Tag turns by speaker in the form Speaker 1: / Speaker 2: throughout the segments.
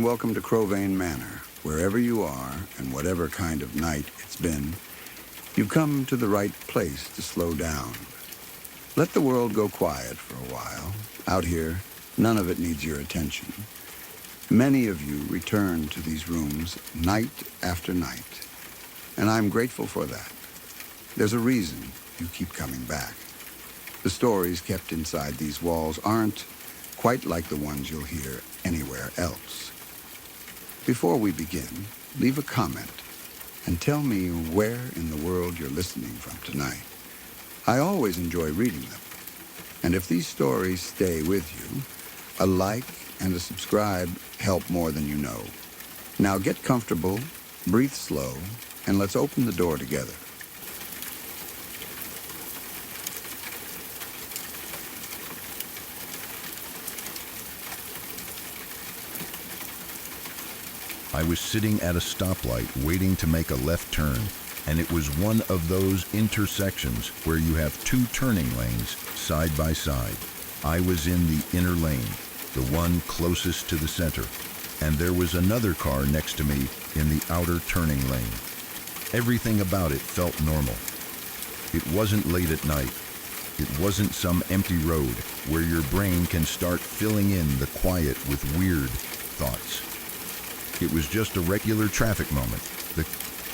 Speaker 1: and welcome to Crowvane Manor. Wherever you are, and whatever kind of night it's been, you've come to the right place to slow down. Let the world go quiet for a while. Out here, none of it needs your attention. Many of you return to these rooms night after night, and I'm grateful for that. There's a reason you keep coming back. The stories kept inside these walls aren't quite like the ones you'll hear anywhere else. Before we begin, leave a comment and tell me where in the world you're listening from tonight. I always enjoy reading them. And if these stories stay with you, a like and a subscribe help more than you know. Now get comfortable, breathe slow, and let's open the door together.
Speaker 2: I was sitting at a stoplight waiting to make a left turn, and it was one of those intersections where you have two turning lanes side by side. I was in the inner lane, the one closest to the center, and there was another car next to me in the outer turning lane. Everything about it felt normal. It wasn't late at night. It wasn't some empty road where your brain can start filling in the quiet with weird thoughts. It was just a regular traffic moment, the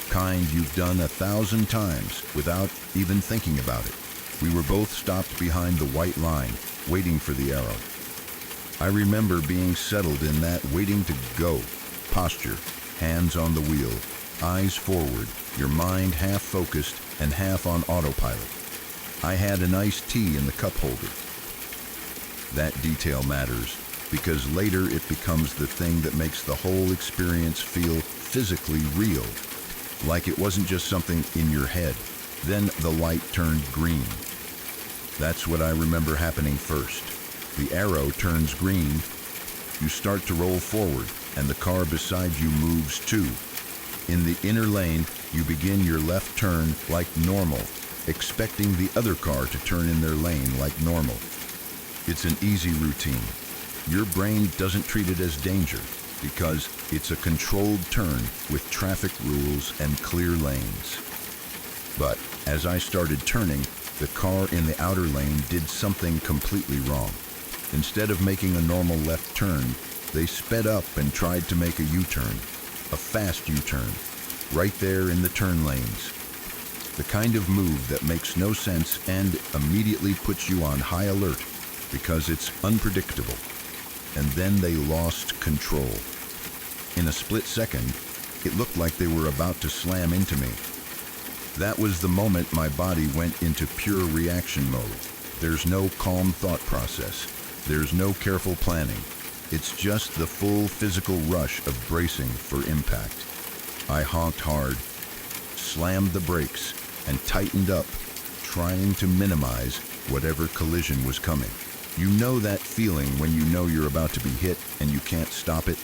Speaker 2: kind you've done 1,000 times without even thinking about it. We were both stopped behind the white line, waiting for the arrow. I remember being settled in that waiting to go posture, hands on the wheel, eyes forward, your mind half focused and half on autopilot. I had an iced tea in the cup holder. That detail matters, because later it becomes the thing that makes the whole experience feel physically real, like it wasn't just something in your head. Then the light turned green. That's what I remember happening first. The arrow turns green, you start to roll forward, and the car beside you moves too. In the inner lane, you begin your left turn like normal, expecting the other car to turn in their lane like normal. It's an easy routine. Your brain doesn't treat it as danger because it's a controlled turn with traffic rules and clear lanes. But as I started turning, the car in the outer lane did something completely wrong. Instead of making a normal left turn, they sped up and tried to make a U-turn, a fast U-turn, right there in the turn lanes. The kind of move that makes no sense and immediately puts you on high alert because it's unpredictable. And then they lost control. In a split second, it looked like they were about to slam into me. That was the moment my body went into pure reaction mode. There's no calm thought process. There's no careful planning. It's just the full physical rush of bracing for impact. I honked hard, slammed the brakes, and tightened up, trying to minimize whatever collision was coming. You know that feeling when you know you're about to be hit and you can't stop it?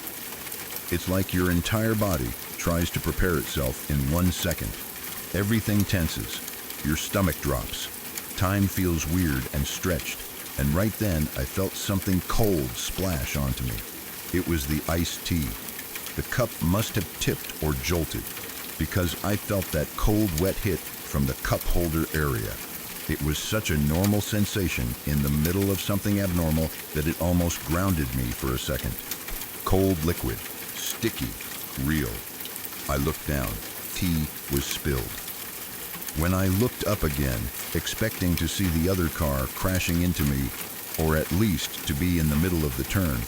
Speaker 2: It's like your entire body tries to prepare itself in 1 second. Everything tenses. Your stomach drops. Time feels weird and stretched. And right then, I felt something cold splash onto me. It was the iced tea. The cup must have tipped or jolted because I felt that cold, wet hit from the cup holder area. It was such a normal sensation in the middle of something abnormal that it almost grounded me for a second. Cold liquid, sticky, real. I looked down. Tea was spilled. When I looked up again, expecting to see the other car crashing into me, or at least to be in the middle of the turn,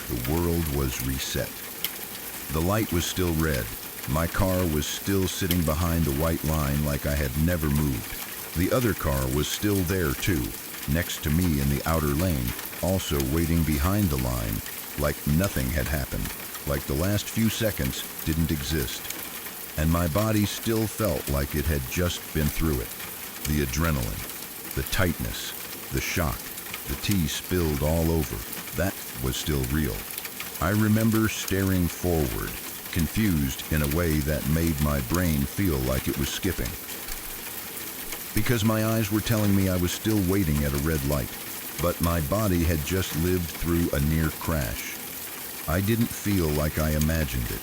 Speaker 2: the world was reset. The light was still red. My car was still sitting behind the white line like I had never moved. The other car was still there too, next to me in the outer lane, also waiting behind the line, like nothing had happened, like the last few seconds didn't exist. And my body still felt like it had just been through it. The adrenaline, the tightness, the shock, the tea spilled all over, that was still real. I remember staring forward, confused in a way that made my brain feel like it was skipping. Because my eyes were telling me I was still waiting at a red light, but my body had just lived through a near crash. I didn't feel like I imagined it.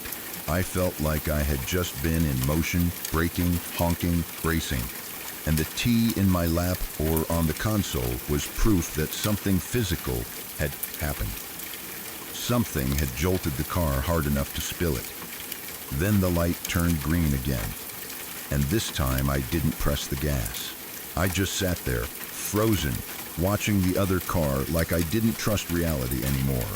Speaker 2: I felt like I had just been in motion, braking, honking, bracing. And the T in my lap or on the console was proof that something physical had happened. Something had jolted the car hard enough to spill it. Then the light turned green again. And this time I didn't press the gas. I just sat there, frozen, watching the other car like I didn't trust reality anymore.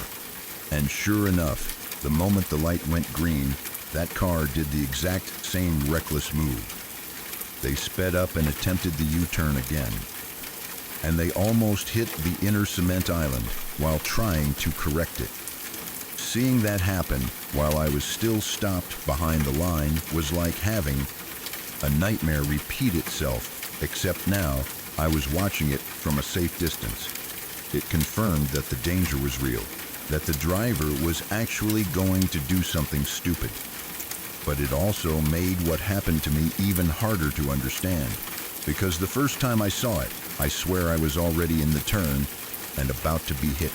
Speaker 2: And sure enough, the moment the light went green, that car did the exact same reckless move. They sped up and attempted the U-turn again. And they almost hit the inner cement island while trying to correct it. Seeing that happen while I was still stopped behind the line was like having a nightmare repeat itself, except now I was watching it from a safe distance. It confirmed that the danger was real, that the driver was actually going to do something stupid. But it also made what happened to me even harder to understand, because the first time I saw it, I swear I was already in the turn and about to be hit.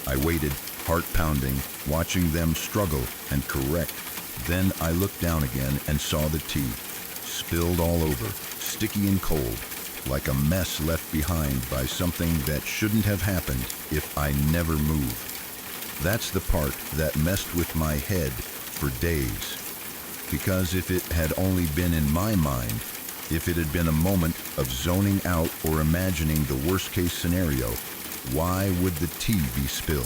Speaker 2: I waited, heart pounding, watching them struggle and correct. Then I looked down again and saw the T, spilled all over, sticky and cold, like a mess left behind by something that shouldn't have happened if I never moved. That's the part that messed with my head for days. Because if it had only been in my mind, if it had been a moment of zoning out or imagining the worst-case scenario, why would the T be spilled?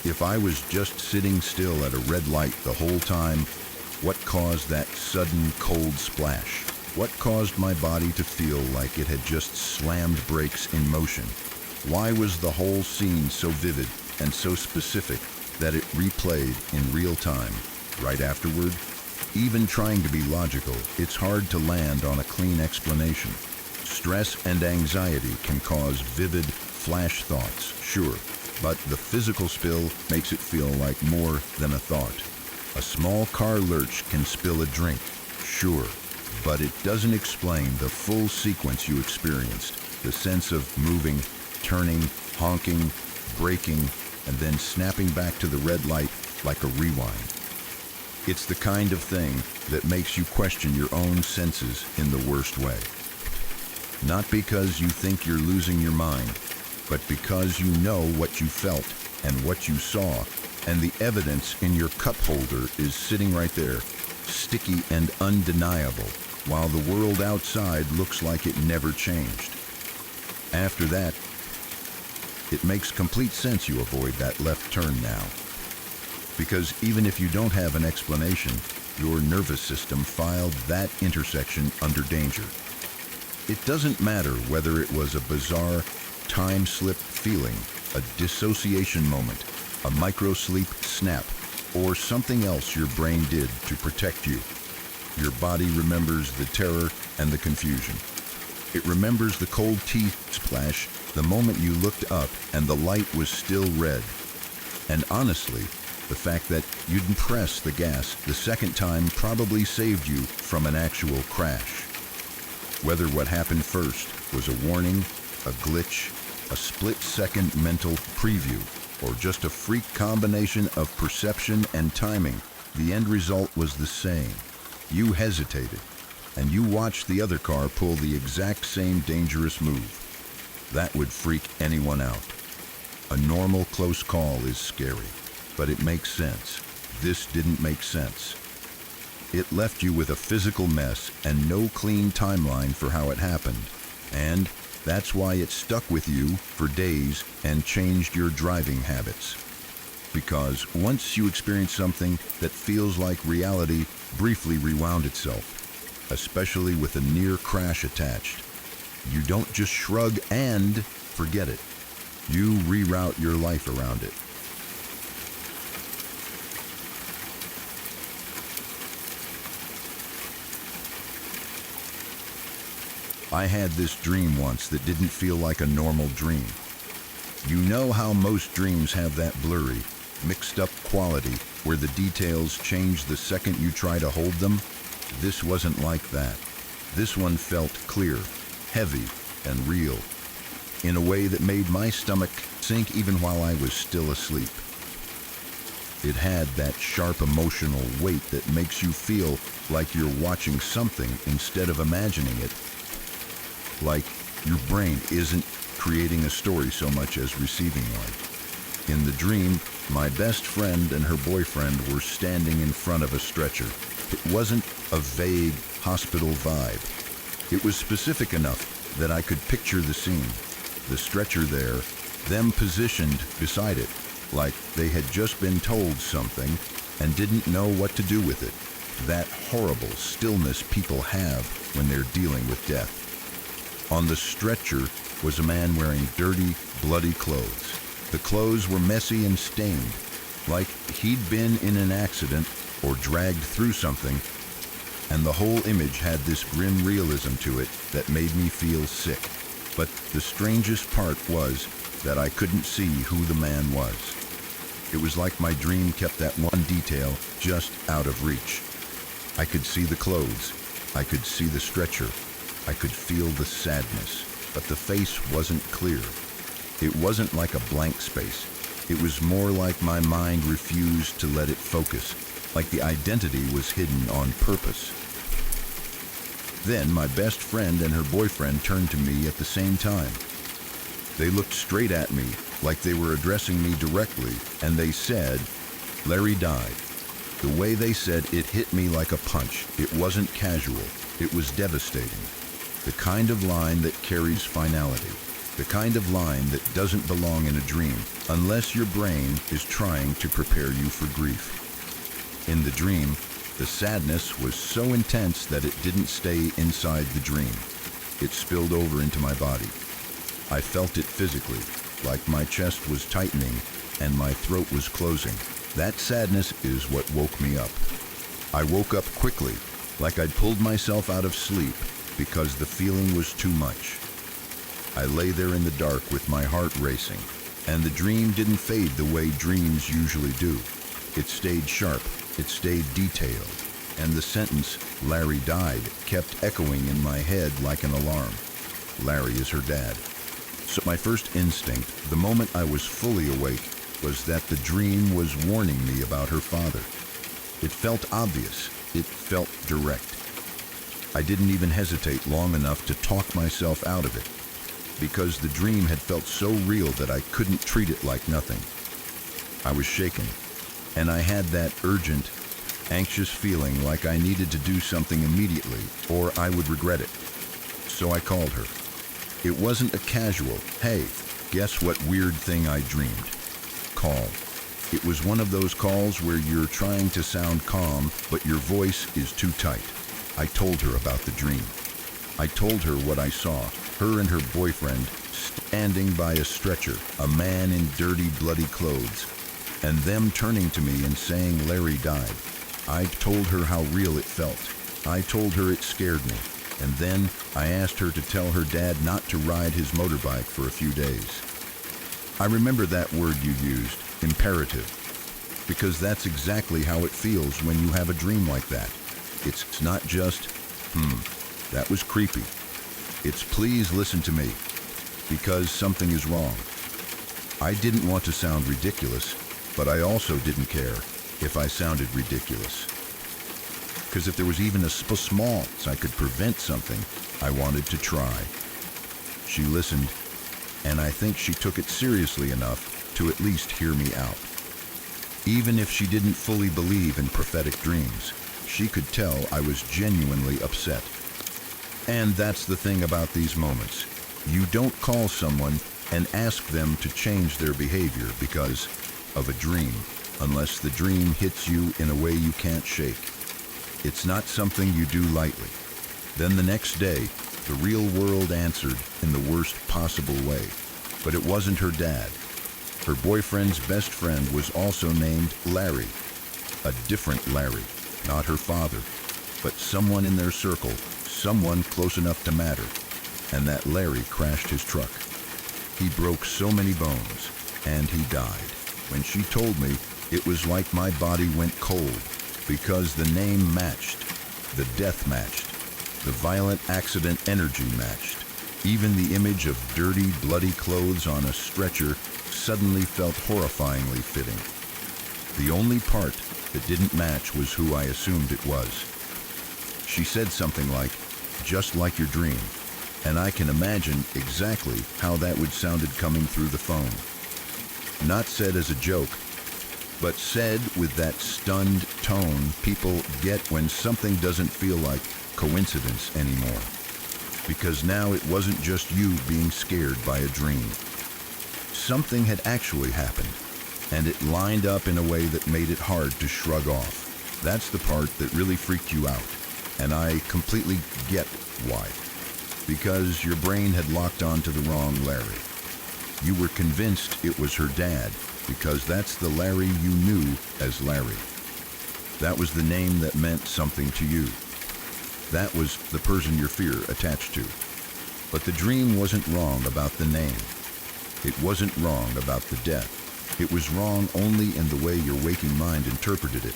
Speaker 2: If I was just sitting still at a red light the whole time, what caused that sudden cold splash? What caused my body to feel like it had just slammed brakes in motion? Why was the whole scene so vivid and so specific that it replayed in real time, right afterward? Even trying to be logical, it's hard to land on a clean explanation. Stress and anxiety can cause vivid, flash thoughts, sure, but the physical spill makes it feel like more than a thought. A small car lurch can spill a drink, sure, but it doesn't explain the full sequence you experienced, the sense of moving, turning, honking, braking, and then snapping back to the red light like a rewind. It's the kind of thing that makes you question your own senses in the worst way. Not because you think you're losing your mind, but because you know what you felt and what you saw, and the evidence in your cup holder is sitting right there, sticky and undeniable, while the world outside looks like it never changed. After that, it makes complete sense you avoid that left turn now. Because even if you don't have an explanation, your nervous system filed that intersection under danger. It doesn't matter whether it was a bizarre time-slip feeling, a dissociation moment, a micro-sleep snap, or something else your brain did to protect you. Your body remembers the terror and the confusion. It remembers the cold tea splash the moment you looked up and the light was still red. And honestly, the fact that you didn't press the gas the second time probably saved you from an actual crash. Whether what happened first was a warning, a glitch, a split-second mental preview, or just a freak combination of perception and timing, the end result was the same. You hesitated, and you watched the other car pull the exact same dangerous move. That would freak anyone out. A normal close call is scary, but it makes sense. This didn't make sense. It left you with a physical mess and no clean timeline for how it happened. And that's why it stuck with you for days and changed your driving habits. Because once you experience something that feels like reality briefly rewound itself, especially with a near crash attached, you don't just shrug and forget it. You reroute your life around it. I had this dream once that didn't feel like a normal dream. You know how most dreams have that blurry, mixed up quality where the details change the second you try to hold them? This wasn't like that. This one felt clear, heavy, and real, in a way that made my stomach sink even while I was still asleep. It had that sharp emotional weight that makes you feel like you're watching something instead of imagining it. Like your brain isn't creating a story so much as receiving one. In the dream, my best friend and her boyfriend were standing in front of a stretcher. It wasn't a vague hospital vibe. It was specific enough that I could picture the scene. The stretcher there, them positioned beside it, like they had just been told something and didn't know what to do with it. That horrible stillness people have when they're dealing with death. On the stretcher was a man wearing dirty, bloody clothes. The clothes were messy and stained, like he'd been in an accident or dragged through something, and the whole image had this grim realism to it that made me feel sick. But the strangest part was that I couldn't see who the man was. It was like my dream kept that one detail just out of reach. I could see the clothes, I could see the stretcher, I could feel the sadness, but the face wasn't clear. It wasn't like a blank space. It was more like my mind refused to let it focus, like the identity was hidden on purpose. Then my best friend and her boyfriend turned to me at the same time. They looked straight at me, like they were addressing me directly, and they said, "Larry died." The way they said it hit me like a punch. It wasn't casual. It was devastating. The kind of line that carries finality. The kind of line that doesn't belong in a dream, unless your brain is trying to prepare you for grief. In the dream, the sadness was so intense that it didn't stay inside the dream. It spilled over into my body. I felt it physically, like my chest was tightening and my throat was closing. That sadness is what woke me up. I woke up quickly, like I'd pulled myself out of sleep because the feeling was too much. I lay there in the dark with my heart racing, and the dream didn't fade the way dreams usually do. It stayed sharp, it stayed detailed, and the sentence, "Larry died," kept echoing in my head like an alarm. Larry is her dad. So my first instinct, the moment I was fully awake, was that the dream was warning me about her father. It felt obvious. It felt direct. I didn't even hesitate long enough to talk myself out of it, because the dream had felt so real that I couldn't treat it like nothing. I was shaken, and I had that urgent, anxious feeling like I needed to do something immediately, or I would regret it. So I called her. It wasn't a casual, "Hey, guess what weird thing I dreamed?" call. It was one of those calls where you're trying to sound calm, but your voice is too tight. I told her about the dream. I told her what I saw, her and her boyfriend standing by a stretcher, a man in dirty, bloody clothes, and them turning to me and saying Larry died. I told her how real it felt. I told her it scared me. And then I asked her to tell her dad not to ride his motorbike for a few days. I remember that word you used, imperative, because that's exactly how it feels when you have a dream like that. It's not just, that was creepy. It's please listen to me, because something is wrong. I didn't want to sound ridiculous, but I also didn't care if I sounded ridiculous. Because if there was even a small chance I could prevent something, I wanted to try. She listened, and I think she took it seriously enough to at least hear me out. Even if she didn't fully believe in prophetic dreams, she could tell I was genuinely upset. And that's the thing about these moments. You don't call someone and ask them to change their behavior because of a dream, unless the dream hits you in a way you can't shake. It's not something you do lightly. Then the next day, the real world answered in the worst possible way. But it wasn't her dad. Her boyfriend's best friend was also named Larry. A different Larry, not her father, but someone in their circle, someone close enough to matter. And that Larry crashed his truck. He broke so many bones, and he died. When she told me, it was like my body went cold, because the name matched, the death matched, the violent accident energy matched. Even the image of dirty, bloody clothes on a stretcher suddenly felt horrifyingly fitting. The only part that didn't match was who I assumed it was. She said something like, "Just like your dream," and I can imagine exactly how that would sounded coming through the phone. Not said as a joke, but said with that stunned tone people get when something doesn't feel like coincidence anymore. Because now it wasn't just you being scared by a dream. Something had actually happened, and it lined up in a way that made it hard to shrug off. That's the part that really freaked you out, and I completely get why. Because your brain had locked onto the wrong Larry. You were convinced it was her dad, because that's the Larry you knew as Larry. That was the name that meant something to you. That was the person your fear attached to. But the dream wasn't wrong about the name. It wasn't wrong about the death. It was wrong only in the way your waking mind interpreted it.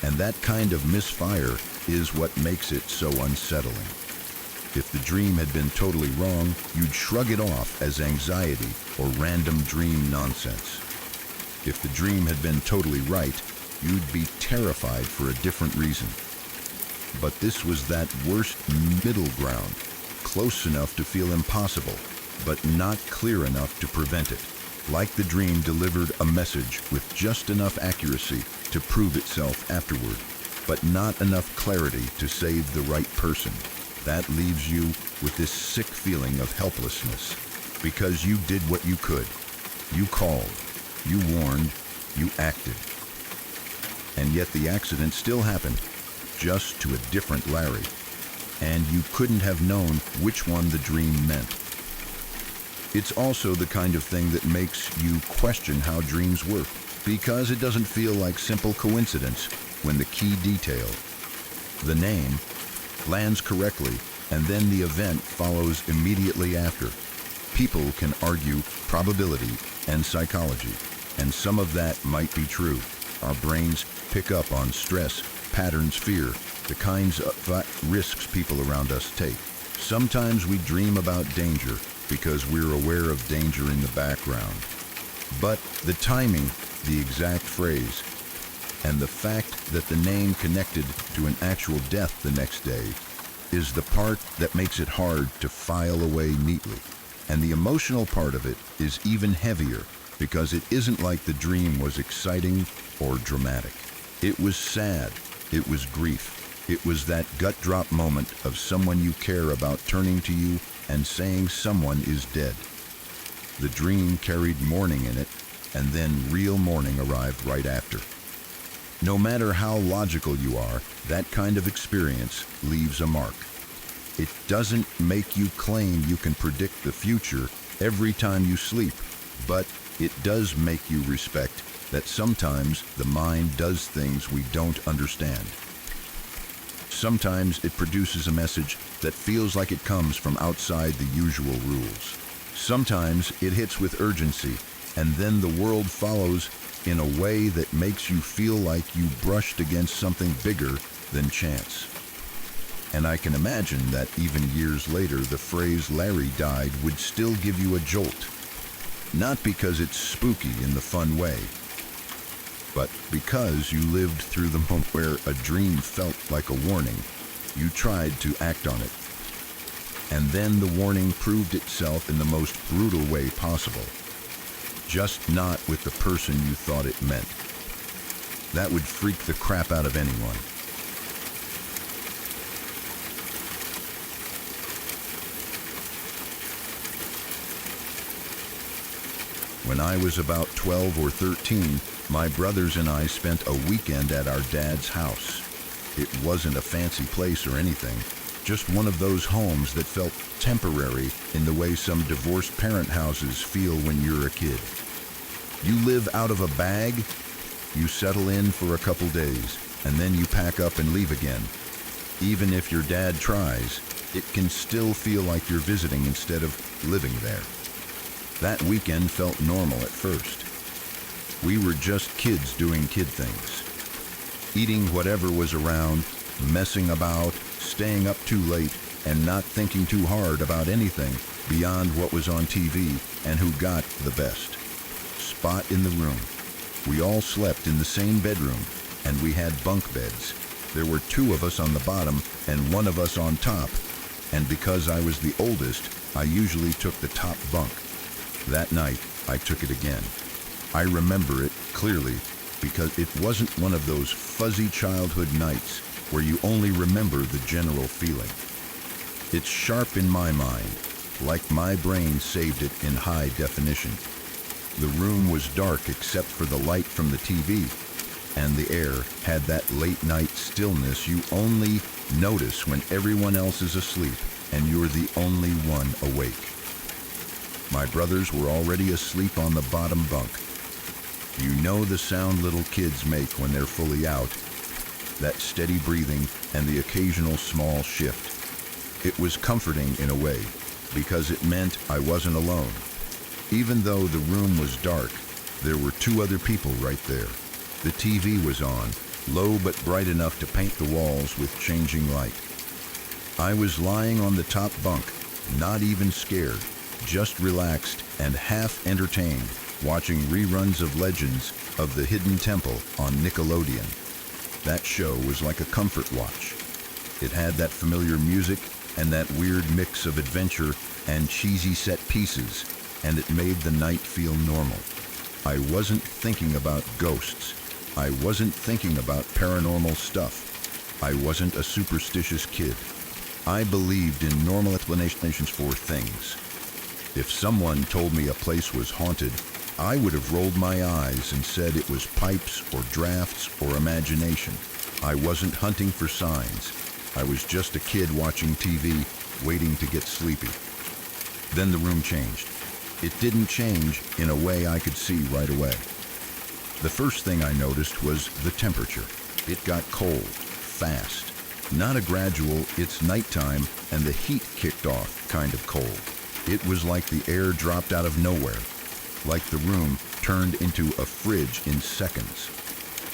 Speaker 2: And that kind of misfire is what makes it so unsettling. If the dream had been totally wrong, you'd shrug it off as anxiety or random dream nonsense. If the dream had been totally right, you'd be terrified for a different reason. But this was that worst middle ground, close enough to feel impossible, but not clear enough to prevent it. Like the dream delivered a message with just enough accuracy to prove itself afterward, but not enough clarity to save the right person. That leaves you with this sick feeling of helplessness, because you did what you could. You called, you warned, you acted. And yet the accident still happened, just to a different Larry, and you couldn't have known which one the dream meant. It's also the kind of thing that makes you question how dreams work, because it doesn't feel like simple coincidence when the key detail, the name, lands correctly, and then the event follows immediately after. People can argue probability and psychology, and some of that might be true. Our brains pick up on stress, patterns, fear, the kinds of risks people around us take. Sometimes we dream about danger because we're aware of danger in the background. But the timing, the exact phrase, and the fact that the name connected to an actual death the next day is the part that makes it hard to file away neatly. And the emotional part of it is even heavier because it isn't like the dream was exciting or dramatic. It was sad. It was grief. It was that gut drop moment of someone you care about turning to you and saying someone is dead. The dream carried mourning in it, and then real mourning arrived right after. No matter how logical you are, that kind of experience leaves a mark. It doesn't make you claim you can predict the future every time you sleep, but it does make you respect that sometimes the mind does things we don't understand. Sometimes it produces a message that feels like it comes from outside the usual rules. Sometimes it hits with urgency, and then the world follows in a way that makes you feel like you brushed against something bigger than chance. And I can imagine that even years later, the phrase "Larry died" would still give you a jolt. Not because it's spooky in the fun way, but because you lived through the moment where a dream felt like a warning. You tried to act on it. And then the warning proved itself in the most brutal way possible. Just not with the person you thought it meant. That would freak the crap out of anyone. When I was about 12 or 13, my brothers and I spent a weekend at our dad's house. It wasn't a fancy place or anything, just one of those homes that felt temporary in the way some divorced parent houses feel when you're a kid. You live out of a bag, you settle in for a couple days, and then you pack up and leave again. Even if your dad tries, it can still feel like you're visiting instead of living there. That weekend felt normal at first. We were just kids doing kid things. Eating whatever was around, messing about, staying up too late, and not thinking too hard about anything beyond what was on TV and who got the best spot in the room. We all slept in the same bedroom, and we had bunk beds. There were 2 of us on the bottom and 1 of us on top, and because I was the oldest, I usually took the top bunk. That night, I took it again. I remember it clearly because it wasn't one of those fuzzy childhood nights where you only remember the general feeling. It's sharp in my mind, like my brain saved it in high definition. The room was dark except for the light from the TV, and the air had that late night stillness you only notice when everyone else is asleep and you're the only one awake. My brothers were already asleep on the bottom bunk. You know the sound little kids make when they're fully out, that steady breathing and the occasional small shift. It was comforting in a way, because it meant I wasn't alone. Even though the room was dark, there were 2 other people right there. The TV was on, low but bright enough to paint the walls with changing light. I was lying on the top bunk, not even scared, just relaxed and half entertained, watching reruns of Legends of the Hidden Temple on Nickelodeon. That show was like a comfort watch. It had that familiar music and that weird mix of adventure and cheesy set pieces, and it made the night feel normal. I wasn't thinking about ghosts. I wasn't thinking about paranormal stuff. I wasn't a superstitious kid. I believed in normal explanations for things. If someone told me a place was haunted, I would have rolled my eyes and said it was pipes or drafts or imagination. I wasn't hunting for signs. I was just a kid watching TV, waiting to get sleepy. Then the room changed. It didn't change in a way I could see right away. The first thing I noticed was the temperature. It got cold, fast. Not a gradual, it's nighttime and the heat kicked off kind of cold. It was like the air dropped out of nowhere, like the room turned into a fridge in seconds.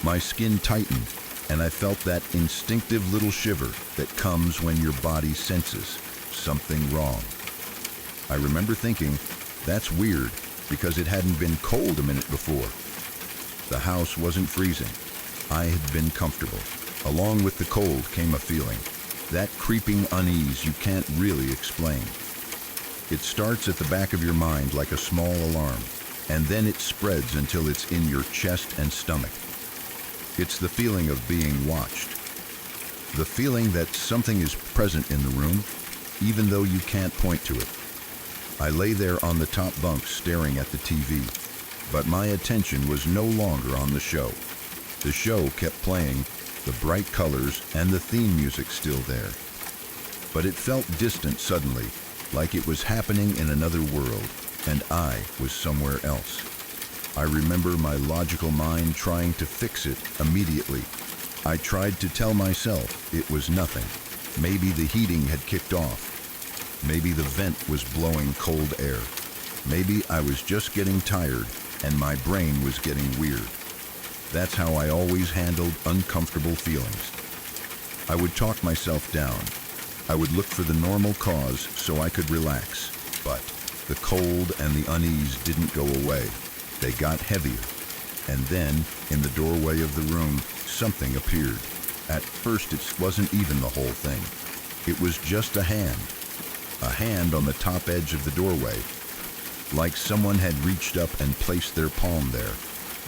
Speaker 2: My skin tightened, and I felt that instinctive little shiver that comes when your body senses something wrong. I remember thinking, that's weird, because it hadn't been cold a minute before. The house wasn't freezing. I had been comfortable. Along with the cold came a feeling, that creeping unease you can't really explain. It starts at the back of your mind like a small alarm, and then it spreads until it's in your chest and stomach. It's the feeling of being watched. The feeling that something is present in the room, even though you can't point to it. I lay there on the top bunk staring at the TV, but my attention was no longer on the show. The show kept playing, the bright colors and the theme music still there. But it felt distant suddenly, like it was happening in another world, and I was somewhere else. I remember my logical mind trying to fix it immediately. I tried to tell myself it was nothing. Maybe the heating had kicked off. Maybe the vent was blowing cold air. Maybe I was just getting tired and my brain was getting weird. That's how I always handled uncomfortable feelings. I would talk myself down. I would look for the normal cause so I could relax. But the cold and the unease didn't go away. They got heavier. And then, in the doorway of the room, something appeared. At first, it wasn't even the whole thing. It was just a hand. A hand on the top edge of the doorway. Like someone had reached up and placed their palm there.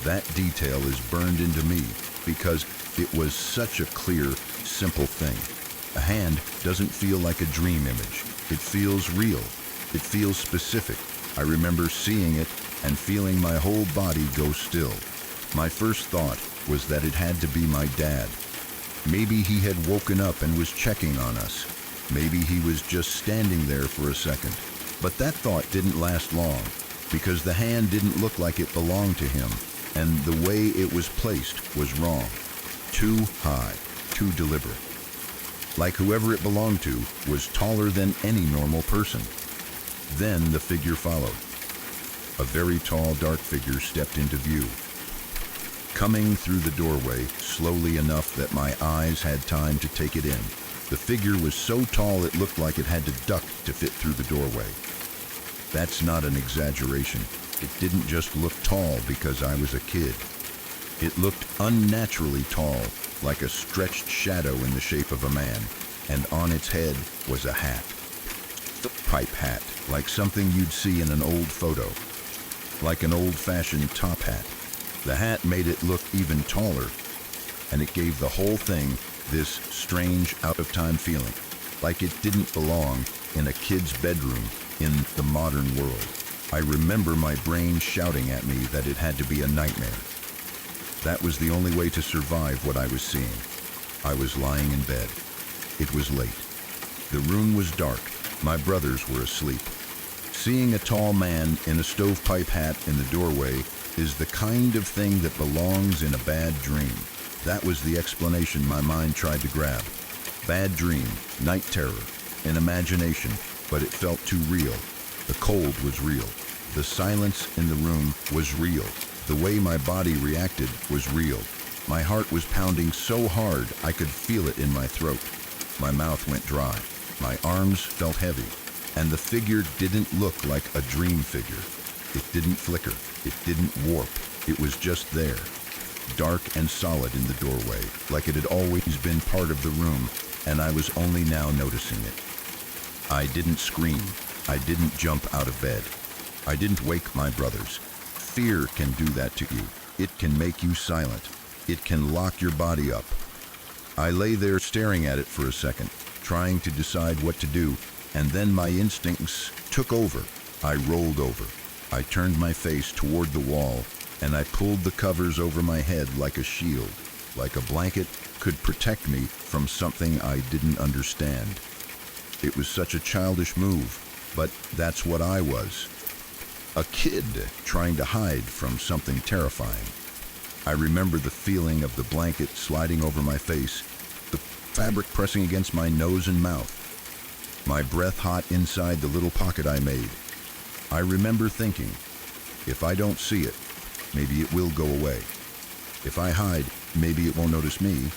Speaker 2: That detail is burned into me because it was such a clear, simple thing. A hand doesn't feel like a dream image. It feels real. It feels specific. I remember seeing it and feeling my whole body go still. My first thought was that it had to be my dad. Maybe he had woken up and was checking on us. Maybe he was just standing there for a second. But that thought didn't last long because the hand didn't look like it belonged to him, and the way it was placed was wrong. Too high, too deliberate. Like whoever it belonged to was taller than any normal person. Then the figure followed. A very tall, dark figure stepped into view. Coming through the doorway slowly enough that my eyes had time to take it in. The figure was so tall it looked like it had to duck to fit through the doorway. That's not an exaggeration. It didn't just look tall because I was a kid. It looked unnaturally tall, like a stretched shadow in the shape of a man, and on its head was a hat. A pipe hat, like something you'd see in an old photo, like an old-fashioned top hat. The hat made it look even taller, and it gave the whole thing this strange, out-of-time feeling, like it didn't belong in a kid's bedroom in the modern world. I remember my brain shouting at me that it had to be a nightmare. That was the only way to survive what I was seeing. I was lying in bed. It was late. The room was dark. My brothers were asleep. Seeing a tall man in a stovepipe hat in the doorway is the kind of thing that belongs in a bad dream. That was the explanation my mind tried to grab. Bad dream, night terror, an imagination, but it felt too real. The cold was real. The silence in the room was real. The way my body reacted was real. My heart was pounding so hard I could feel it in my throat. My mouth went dry. My arms felt heavy. And the figure didn't look like a dream figure. It didn't flicker. It didn't warp. It was just there, dark and solid in the doorway, like it had always been part of the room, and I was only now noticing it. I didn't scream. I didn't jump out of bed. I didn't wake my brothers. Fear can do that to you. It can make you silent. It can lock your body up. I lay there staring at it for a second, trying to decide what to do, and then my instincts took over. I rolled over. I turned my face toward the wall, and I pulled the covers over my head like a shield, like a blanket could protect me from something I didn't understand. It was such a childish move, but that's what I was. A kid trying to hide from something terrifying. I remember the feeling of the blanket sliding over my face, the fabric pressing against my nose and mouth, my breath hot inside the little pocket I made. I remember thinking, if I don't see it, maybe it will go away. If I hide, maybe it won't notice me.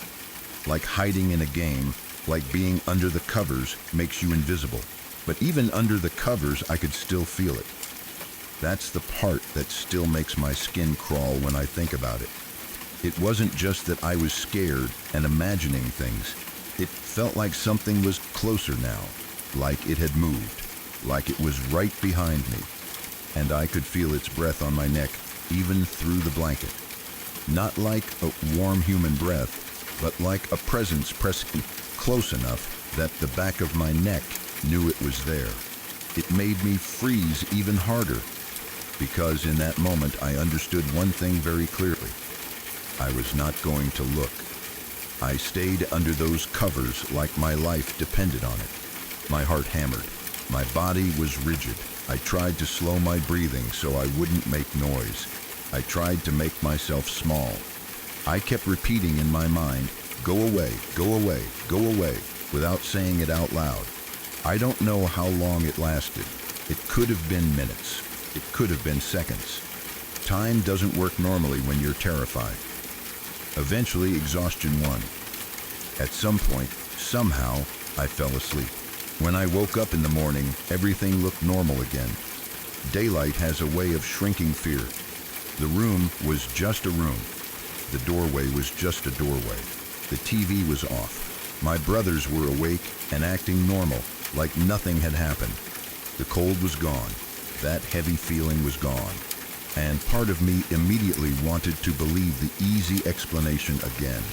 Speaker 2: Like hiding in a game, like being under the covers makes you invisible. But even under the covers, I could still feel it. That's the part that still makes my skin crawl when I think about it. It wasn't just that I was scared and imagining things. It felt like something was closer now, like it had moved, like it was right behind me, and I could feel its breath on my neck, even through the blanket. Not like a warm human breath, but like a presence pressing close enough that the back of my neck knew it was there. It made me freeze even harder, because in that moment I understood one thing very clearly. I was not going to look. I stayed under those covers like my life depended on it. My heart hammered. My body was rigid. I tried to slow my breathing so I wouldn't make noise. I tried to make myself small. I kept repeating in my mind, "Go away, go away, go away," without saying it out loud. I don't know how long it lasted. It could have been minutes. It could have been seconds. Time doesn't work normally when you're terrified. Eventually, exhaustion won. At some point, somehow, I fell asleep. When I woke up in the morning, everything looked normal again. Daylight has a way of shrinking fear. The room was just a room. The doorway was just a doorway. The TV was off. My brothers were awake and acting normal, like nothing had happened. The cold was gone. That heavy feeling was gone. And part of me immediately wanted to believe the easy explanation again.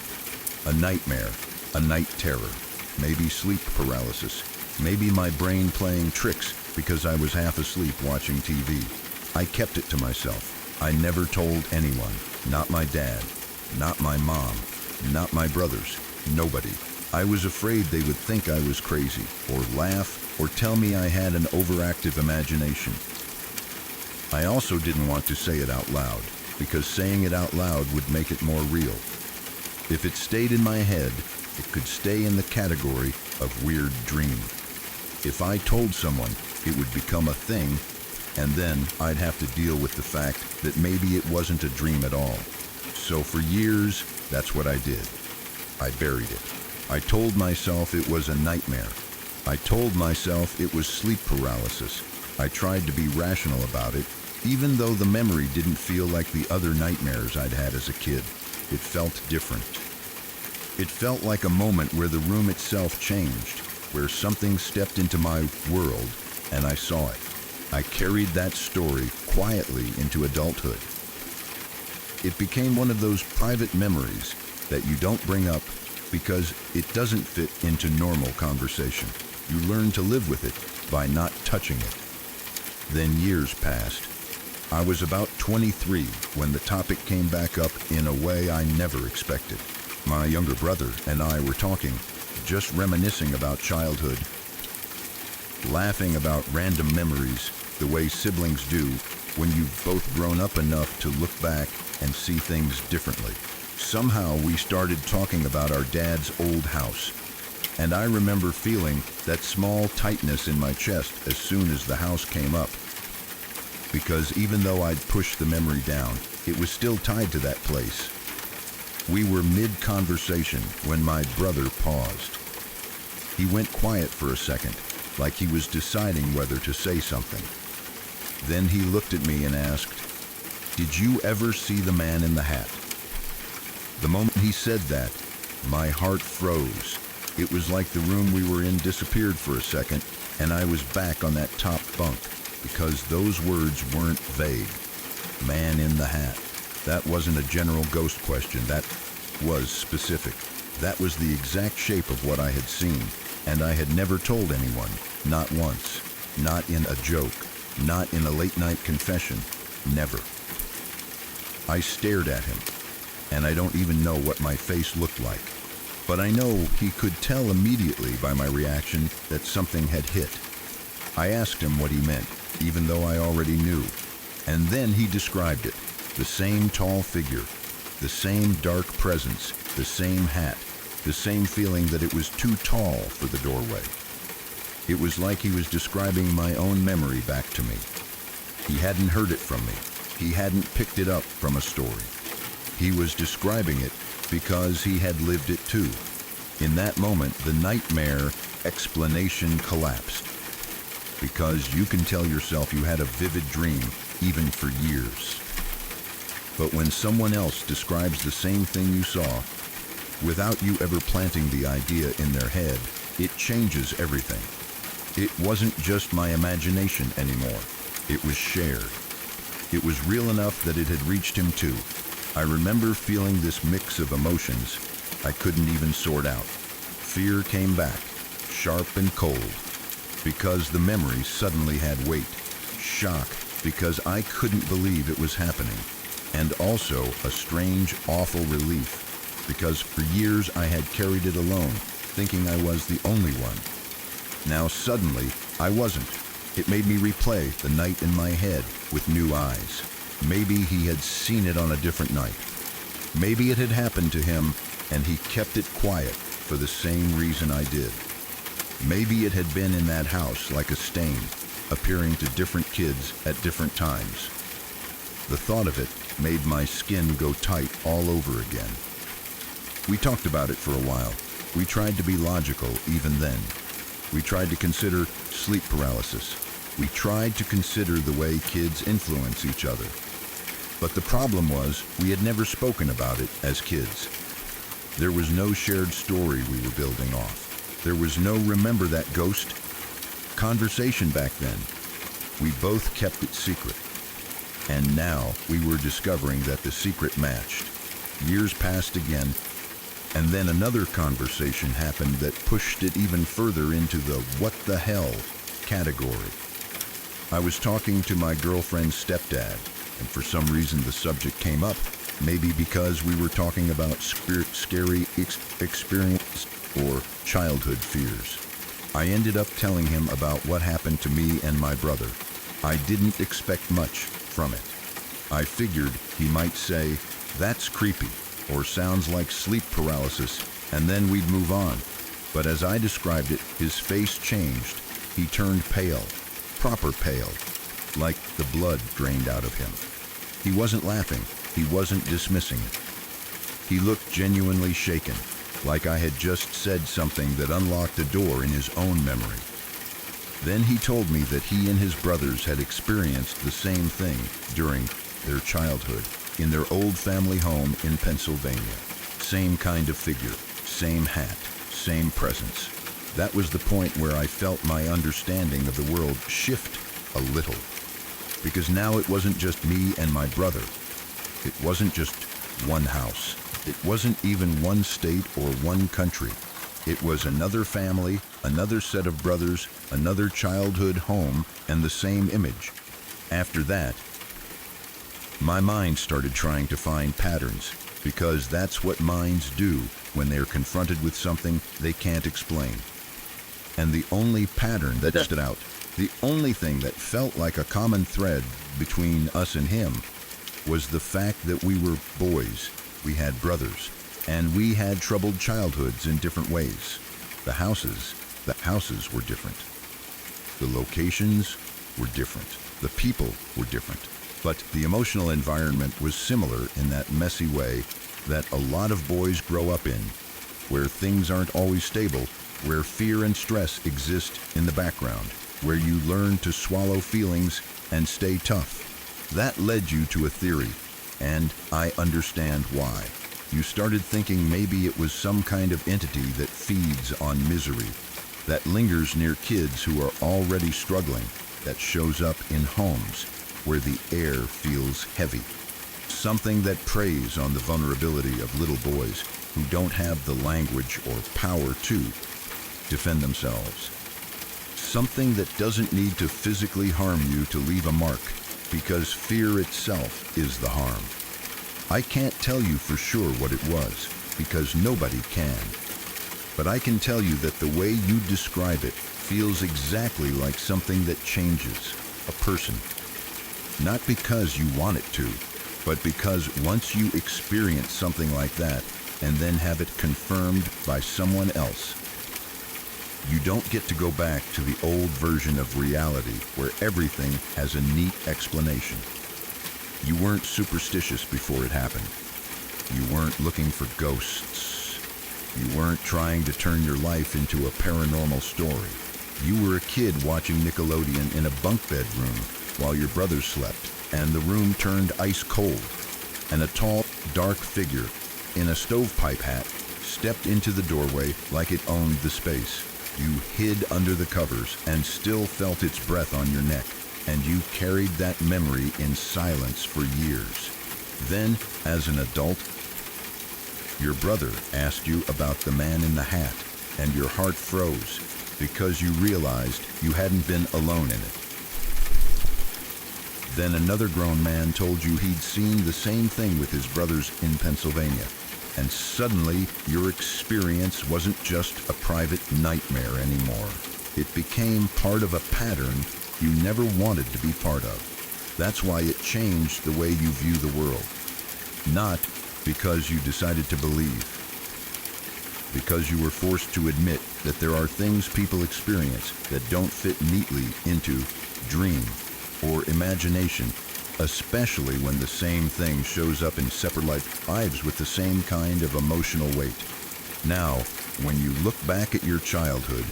Speaker 2: A nightmare, a night terror, maybe sleep paralysis, maybe my brain playing tricks because I was half asleep watching TV. I kept it to myself. I never told anyone, not my dad, not my mom, not my brothers, nobody. I was afraid they would think I was crazy, or laugh, or tell me I had an overactive imagination. I also didn't want to say it out loud, because saying it out loud would make it more real. If it stayed in my head, it could stay in the category of weird dream. If I told someone, it would become a thing, and then I'd have to deal with the fact that maybe it wasn't a dream at all. So for years, that's what I did. I buried it. I told myself it was a nightmare. I told myself it was sleep paralysis. I tried to be rational about it, Even though the memory didn't feel like the other nightmares I'd had as a kid, it felt different. It felt like a moment where the room itself changed, where something stepped into my world and I saw it. I carried that story quietly into adulthood. It became one of those private memories that you don't bring up because it doesn't fit into normal conversation. You learn to live with it by not touching it. Then years passed. I was about 23 when the topic came back up in a way I never expected. My younger brother and I were talking, just reminiscing about childhood, laughing about random memories, the way siblings do when you've both grown up enough to look back and see things differently. Somehow we started talking about our dad's old house, and I remember feeling that small tightness in my chest as soon as the house came up. Because even though I'd pushed the memory down, it was still tied to that place. We were mid-conversation when my brother paused. He went quiet for a second, like he was deciding whether to say something. Then he looked at me and asked, "Did you ever see the man in the hat?" The moment he said that, my heart froze. It was like the room we were in disappeared for a second, and I was back on that top bunk, because those words weren't vague. Man in the hat. That wasn't a general ghost question, that was specific. That was the exact shape of what I had seen, and I had never told anyone, not once, not in a joke, not in a late-night confession, never. I stared at him, and I don't even know what my face looked like. But I know he could tell immediately by my reaction that something had hit. I asked him what he meant, even though I already knew. And then he described it. The same tall figure, the same dark presence, the same hat, the same feeling that it was too tall for the doorway. It was like he was describing my own memory back to me. He hadn't heard it from me. He hadn't picked it up from a story. He was describing it because he had lived it too. In that moment, the nightmare explanation collapsed. Because you can tell yourself you had a vivid dream even for years. But when someone else describes the same thing you saw, without you ever planting the idea in their head, it changes everything. It wasn't just my imagination anymore. It was shared. It was real enough that it had reached him too. I remember feeling this mix of emotions I couldn't even sort out. Fear came back, sharp and cold, because the memory suddenly had weight. Shock, because I couldn't believe it was happening. And also a strange, awful relief, because for years I had carried it alone, thinking I was the only one. Now suddenly, I wasn't. It made me replay the night in my head with new eyes. Maybe he had seen it on a different night. Maybe it had happened to him and he kept it quiet for the same reason I did. Maybe it had been in that house like a stain, appearing to different kids at different times. The thought of it made my skin go tight all over again. We talked about it for a while. We tried to be logical even then. We tried to consider sleep paralysis. We tried to consider the way kids influence each other. But the problem was we had never spoken about it as kids. There was no shared story we were building off. There was no remember that ghost conversation back then. We both kept it secret. And now we were discovering that the secret matched. Years passed again, and then another conversation happened that pushed it even further into the what the hell category. I was talking to my girlfriend's stepdad, and for some reason the subject came up, maybe because we were talking about scary experience or childhood fears. I ended up telling him about what happened to me and my brother. I didn't expect much from it. I figured he might say, "That's creepy," or "sounds like sleep paralysis," and then we'd move on. But as I described it, his face changed. He turned pale, proper pale, like the blood drained out of him. He wasn't laughing. He wasn't dismissing it. He looked genuinely shaken, like I had just said something that unlocked a door in his own memory. Then he told me that he and his brothers had experienced the same thing during their childhood in their old family home in Pennsylvania. Same kind of figure, same hat, same presence. That was the point where I felt my understanding of the world shift a little. Because now it wasn't just me and my brother. It wasn't just one house. It wasn't even one state or one country. It was another family, another set of brothers, another childhood home, and the same image. After that, my mind started trying to find patterns, because that's what minds do when they're confronted with something they can't explain. And the only pattern that stood out, the only thing that felt like a common thread between us and him, was the fact that we were boys, we had brothers, and we had troubled childhoods in different ways. The houses were different. The locations were different. The people were different. But the emotional environment was similar in that messy way that a lot of boys grow up in, where things aren't always stable, where fear and stress exist in the background, where you learn to swallow feelings and stay tough. That led you to a theory, and I understand why. You started thinking maybe it was some kind of entity that feeds on misery, that lingers near kids who are already struggling, that shows up in homes where the air feels heavy. Something that preys on the vulnerability of little boys who don't have the language or power to defend themselves. Something that doesn't need to physically harm you to leave a mark, because fear itself is the harm. I can't tell you for sure what it was, because nobody can. But I can tell you that the way you describe it feels exactly like something that changes a person. Not because you want it to, but because once you experience something like that and then have it confirmed by someone else, you don't get to go back to the old version of reality where everything has a neat explanation. You weren't superstitious before it happened. You weren't looking for ghosts. You weren't trying to turn your life into a paranormal story. You were a kid watching Nickelodeon in a bunk bed room while your brothers slept, and the room turned ice cold, and a tall, dark figure in a stovepipe hat stepped into the doorway like it owned the space. You hid under the covers and still felt its breath on your neck, and you carried that memory in silence for years. Then, as an adult, your brother asked you about the man in the hat, and your heart froze because you realized you hadn't been alone in it. Then another grown man told you he'd seen the same thing with his brothers in Pennsylvania. And suddenly, your experience wasn't just a private nightmare anymore. It became part of a pattern you never wanted to be part of. That's why it changed the way you view the world. Not because you decided to believe. Because you were forced to admit that there are things people experience that don't fit neatly into dream or imagination, especially when the same thing shows up in separate lives with the same kind of emotional weight. Now, when you look back at your childhood,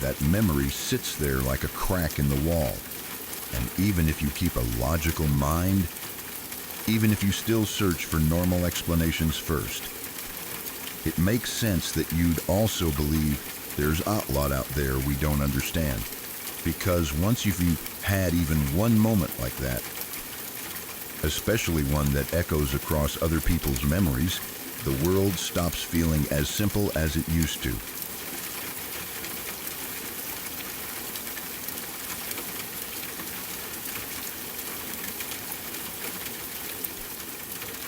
Speaker 2: that memory sits there like a crack in the wall. And even if you keep a logical mind, even if you still search for normal explanations first, it makes sense that you'd also believe there's a lot out there we don't understand. Because once you've had even one moment like that, especially one that echoes across other people's memories, the world stops feeling as simple as it used to.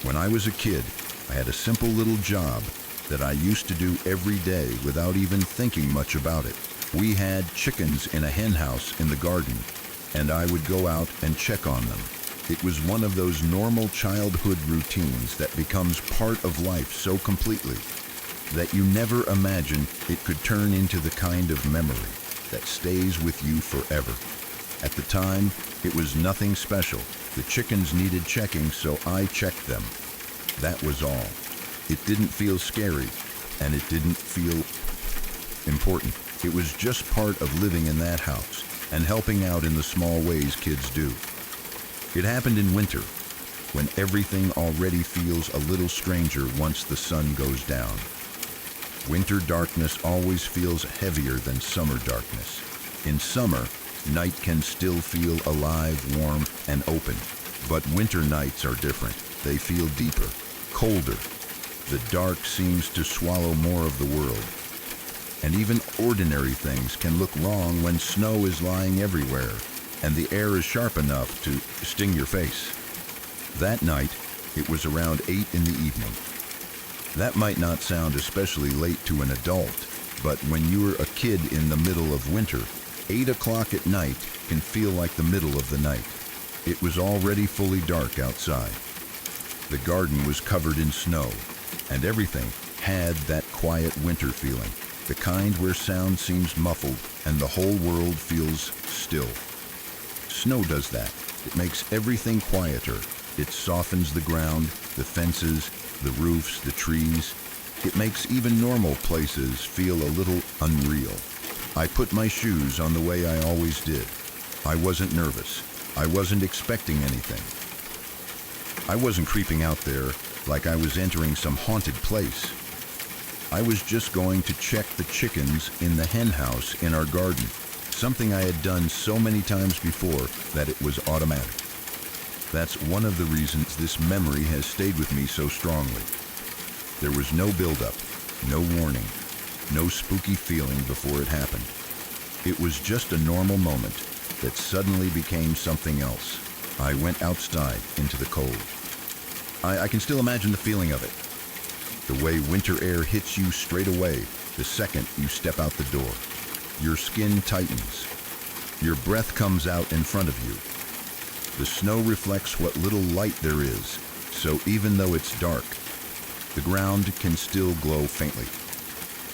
Speaker 2: When I was a kid, I had a simple little job that I used to do every day without even thinking much about it. We had chickens in a hen house in the garden, and I would go out and check on them. It was one of those normal childhood routines that becomes part of life so completely that you never imagine it could turn into the kind of memory that stays with you forever. At the time, it was nothing special. The chickens needed checking, so I checked them. That was all. It didn't feel scary, and it didn't feel important. It was just part of living in that house. and helping out in the small ways kids do. It happened in winter, when everything already feels a little stranger once the sun goes down. Winter darkness always feels heavier than summer darkness. In summer, night can still feel alive, warm, and open. But winter nights are different. They feel deeper, colder. The dark seems to swallow more of the world. And even ordinary things can look wrong when snow is lying everywhere and the air is sharp enough to sting your face. That night, it was around 8 in the evening. That might not sound especially late to an adult, but when you're a kid in the middle of winter, 8 o'clock at night can feel like the middle of the night. It was already fully dark outside. The garden was covered in snow, and everything had that quiet winter feeling, the kind where sound seems muffled and the whole world feels still. Snow does that. It makes everything quieter. It softens the ground, the fences, the roofs, the trees. It makes even normal places feel a little unreal. I put my shoes on the way I always did. I wasn't nervous. I wasn't expecting anything. I wasn't creeping out there like I was entering some haunted place. I was just going to check the chickens in the hen house in our garden, something I had done so many times before that it was automatic. That's one of the reasons this memory has stayed with me so strongly. There was no buildup, no warning, no spooky feeling before it happened. It was just a normal moment that suddenly became something else. I went outside into the cold. I can still imagine the feeling of it. The way winter air hits you straight away the second you step out the door. Your skin tightens. Your breath comes out in front of you. The snow reflects what little light there is, so even though it's dark, the ground can still glow faintly.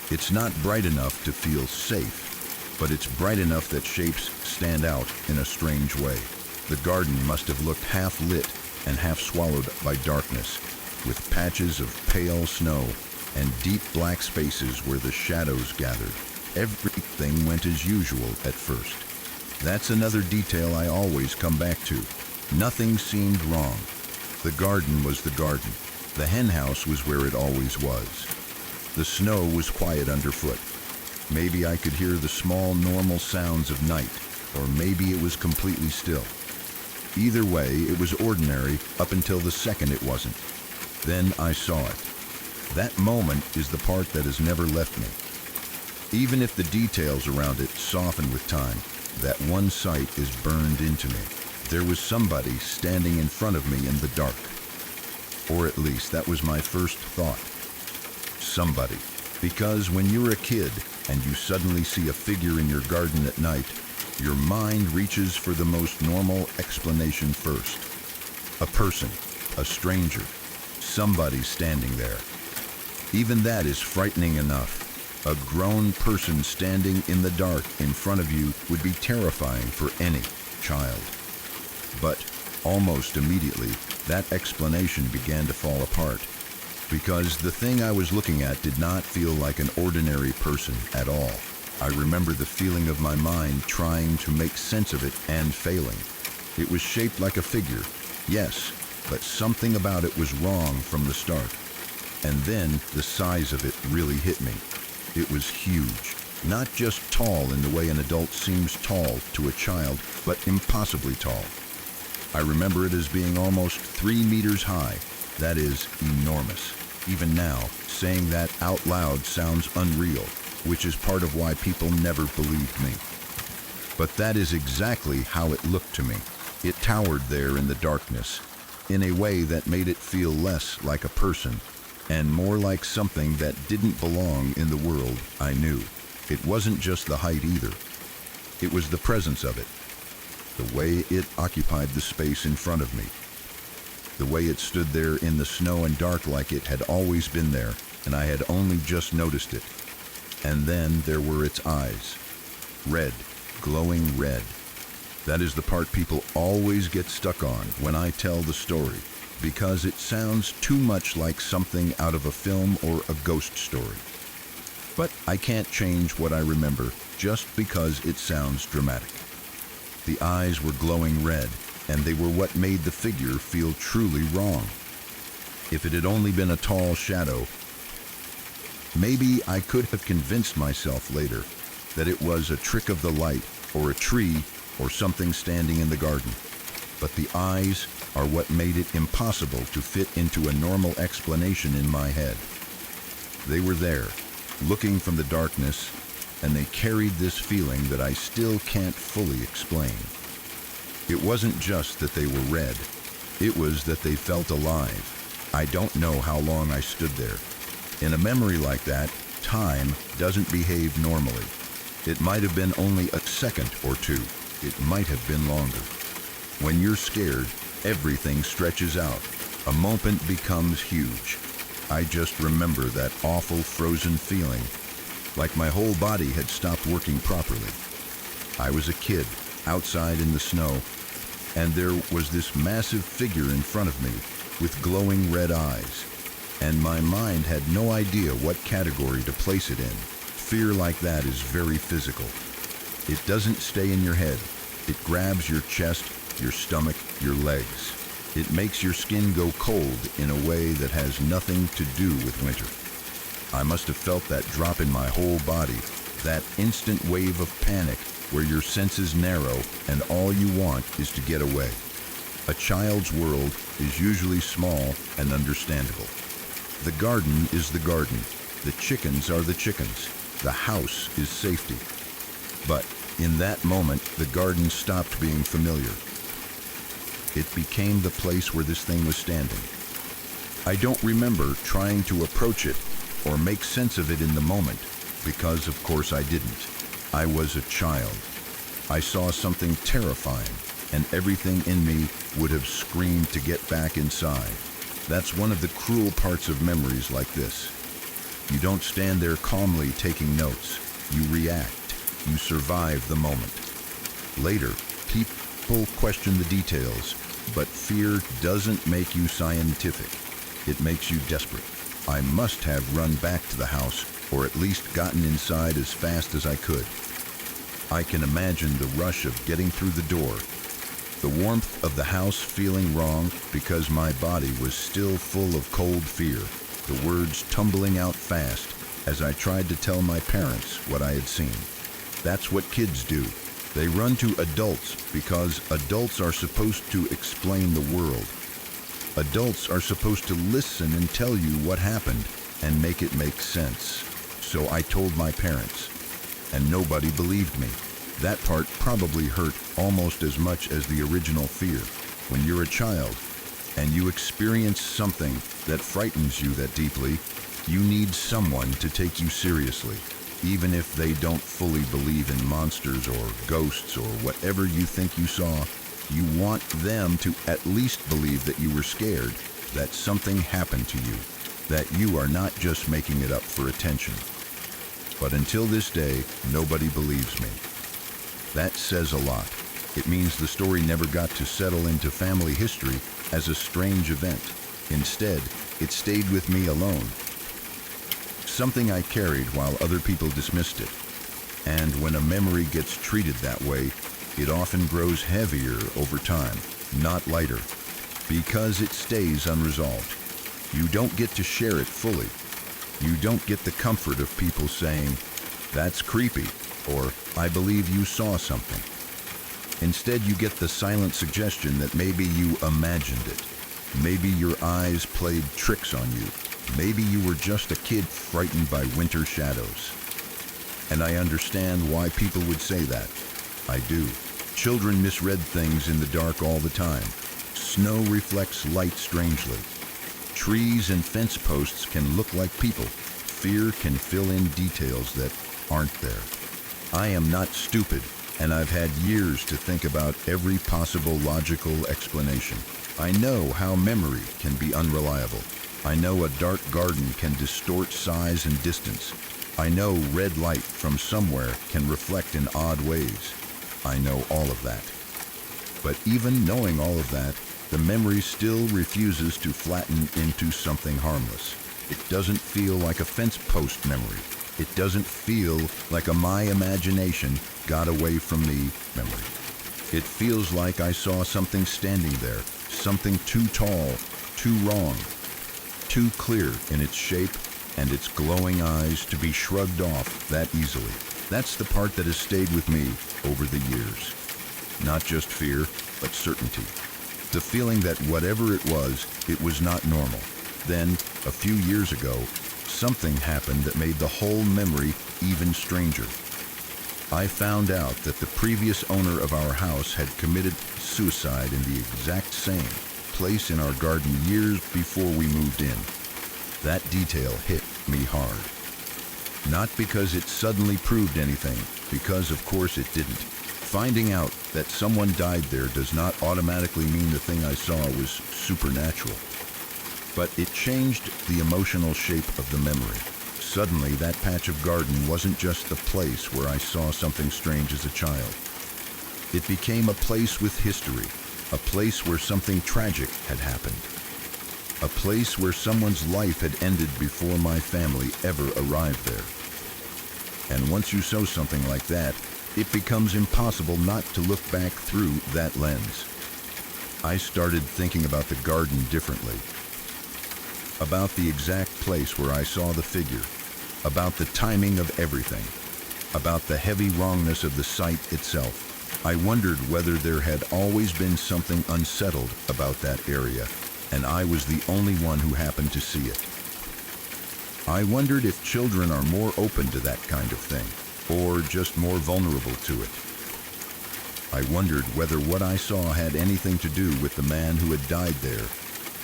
Speaker 2: It's not bright enough to feel safe, but it's bright enough that shapes stand out in a strange way. The garden must have looked half lit and half swallowed by darkness, with patches of pale snow and deep black spaces where the shadows gathered. Everything went as usual at first. That's another detail I always come back to. Nothing seemed wrong. The garden was the garden. The hen house was where it always was. The snow was quiet underfoot. Maybe I could hear the small, normal sounds of night, or maybe it was completely still. Either way, it was ordinary up until the second it wasn't. Then I saw it. That moment is the part that has never left me. Even if the details around it soften with time, that one sight is burned into me. There was somebody standing in front of me in the dark. Or at least that was my first thought. Somebody. Because when you're a kid and you suddenly see a figure in your garden at night, your mind reaches for the most normal explanation first. A person, a stranger, somebody standing there. Even that is frightening enough. A grown person standing in the dark in front of you would be terrifying for any child. But almost immediately, that explanation began to fall apart, because the thing I was looking at did not feel like an ordinary person at all. I remember the feeling of my mind trying to make sense of it and failing. It was shaped like a figure, yes, but something about it was wrong from the start. And then the size of it really hit me. It was huge, not just tall in the way an adult seems tall to a child, but impossibly tall. I remember it as being almost 3 meters high. That is enormous. Even now, saying that out loud sounds unreal, which is part of why people never believed me. But that is exactly how it looked to me. It towered there in the darkness, in a way that made it feel less like a person and more like something that didn't belong in the world I knew. It wasn't just the height either. It was the presence of it, the way it occupied the space in front of me, the way it stood there in the snow and dark like it had always been there, and I had only just noticed it. And then there were its eyes, red, glowing red. That is the part people always get stuck on when I tell the story, because it sounds too much like something out of a film or a ghost story. But I can't change what I remember just because it sounds dramatic. The eyes were glowing red, and they were what made the figure feel truly wrong. If it had only been a tall shadow, maybe I could have convinced myself later that it was a trick of the light or a tree or something standing in the garden. But the eyes are what made it impossible to fit into a normal explanation in my head. They were there, looking from the darkness, and they carried this feeling that I still can't fully explain. It wasn't just that they were red, it was that they felt alive. I don't know how long I stood there. In a memory like that, time doesn't behave normally. It might have been only a second or two. It might have been longer. When you're scared, everything stretches out. A moment becomes huge. I just remember that awful frozen feeling, like my whole body had stopped working properly. I was a kid, outside in the snow, and there was this massive figure in front of me with glowing red eyes, and my mind had no idea what category to place it in. Fear like that is very physical. It doesn't stay in your head. It grabs your chest, your stomach, your legs. It makes your skin go cold in a way that has nothing to do with winter. I must have felt that drop in my whole body, that instant wave of panic where your senses narrow and all you want is to get away. A child's world is usually small and understandable. The garden is the garden. The chickens are the chickens. The house is safety. But in that moment, the garden stopped being familiar. It became the place where this thing was standing. I don't remember trying to approach it or make sense of it in the moment, because of course I didn't. I was a child. I saw something terrifying, and everything in me would have screamed to get back inside. That's one of the cruel parts of memories like this. You don't stand there calmly taking notes. You react. You survive the moment. Later, people question the details, but fear doesn't make you scientific. It makes you desperate. I must have run back to the house, or at least gotten inside as fast as I could. I can imagine the rush of getting through the door, the warmth of the house feeling wrong because my body was still full of cold fear, the words tumbling out fast as I tried to tell my parents what I had seen. That's what kids do. They run to adults because adults are supposed to explain the world. Adults are supposed to listen and tell you what happened and make it make sense. So I told my parents, and nobody believed me. That part probably hurt almost as much as the original fear. When you're a child and you experience something that frightens you that deeply, you need someone to take you seriously. Even if they don't fully believe in monsters or ghosts or whatever you think you saw, you want them to at least believe that you were scared, that something happened to you, that you are not just making it up for attention. But until this day, nobody believes me. That says a lot. It means the story never got to settle into family history as a strange event. Instead, it stayed with me alone. Something I carried while other people dismissed it. And when a memory gets treated that way, it often grows heavier over time, not lighter, because it stays unresolved. You don't get to share it fully. You don't get the comfort of people saying, "That's creepy," or "I believe you saw something." Instead, you get the silent suggestion that maybe you imagined it. Maybe your eyes played tricks on you. Maybe you were just a kid frightened by winter shadows. And I understand why people would say that. I do. Children misread things in the dark all the time. Snow reflects light strangely. Trees and fence posts can look like people. Fear can fill in details that aren't there. I am not stupid, and I've had years to think about every possible logical explanation. I know how memory can be unreliable. I know a dark garden can distort size and distance. I know red light from somewhere can reflect in odd ways. I know all of that. But even knowing all of that, the memory still refuses to flatten into something harmless. It doesn't feel like a fence post memory. It doesn't feel like a my imagination got away from me memory. It feels like I saw something standing there, something too tall, too wrong, too clear in its shape and its glowing eyes to be shrugged off that easily. That's the part that has stayed with me over the years. Not just fear, but certainty. The feeling that whatever it was not normal. Then, a few years ago, something happened that made the whole memory even stranger. I found out that the previous owner of our house had committed suicide in the exact same place in our garden years before we moved in. That detail hit me hard. Not because it suddenly proved anything, because of course it didn't. Finding out that someone died there does not automatically mean the thing I saw was supernatural. But it changed the emotional shape of the memory. Suddenly, that patch of garden wasn't just the place where I saw something strange as a child. It became a place with history, a place where something tragic had happened. A place where someone's life had ended before my family ever arrived there. And once you saw something like that, it becomes impossible not to look back through that lens. I started thinking about the garden differently. About the exact place where I saw the figure. About the timing of everything. About the heavy wrongness of the site itself. I wondered whether there had always been something unsettled about that area, and I was the only one who happened to see it. I wondered if children are more open to that kind of thing, or just more vulnerable to it. I wondered whether what I saw had anything to do with the man who had died there,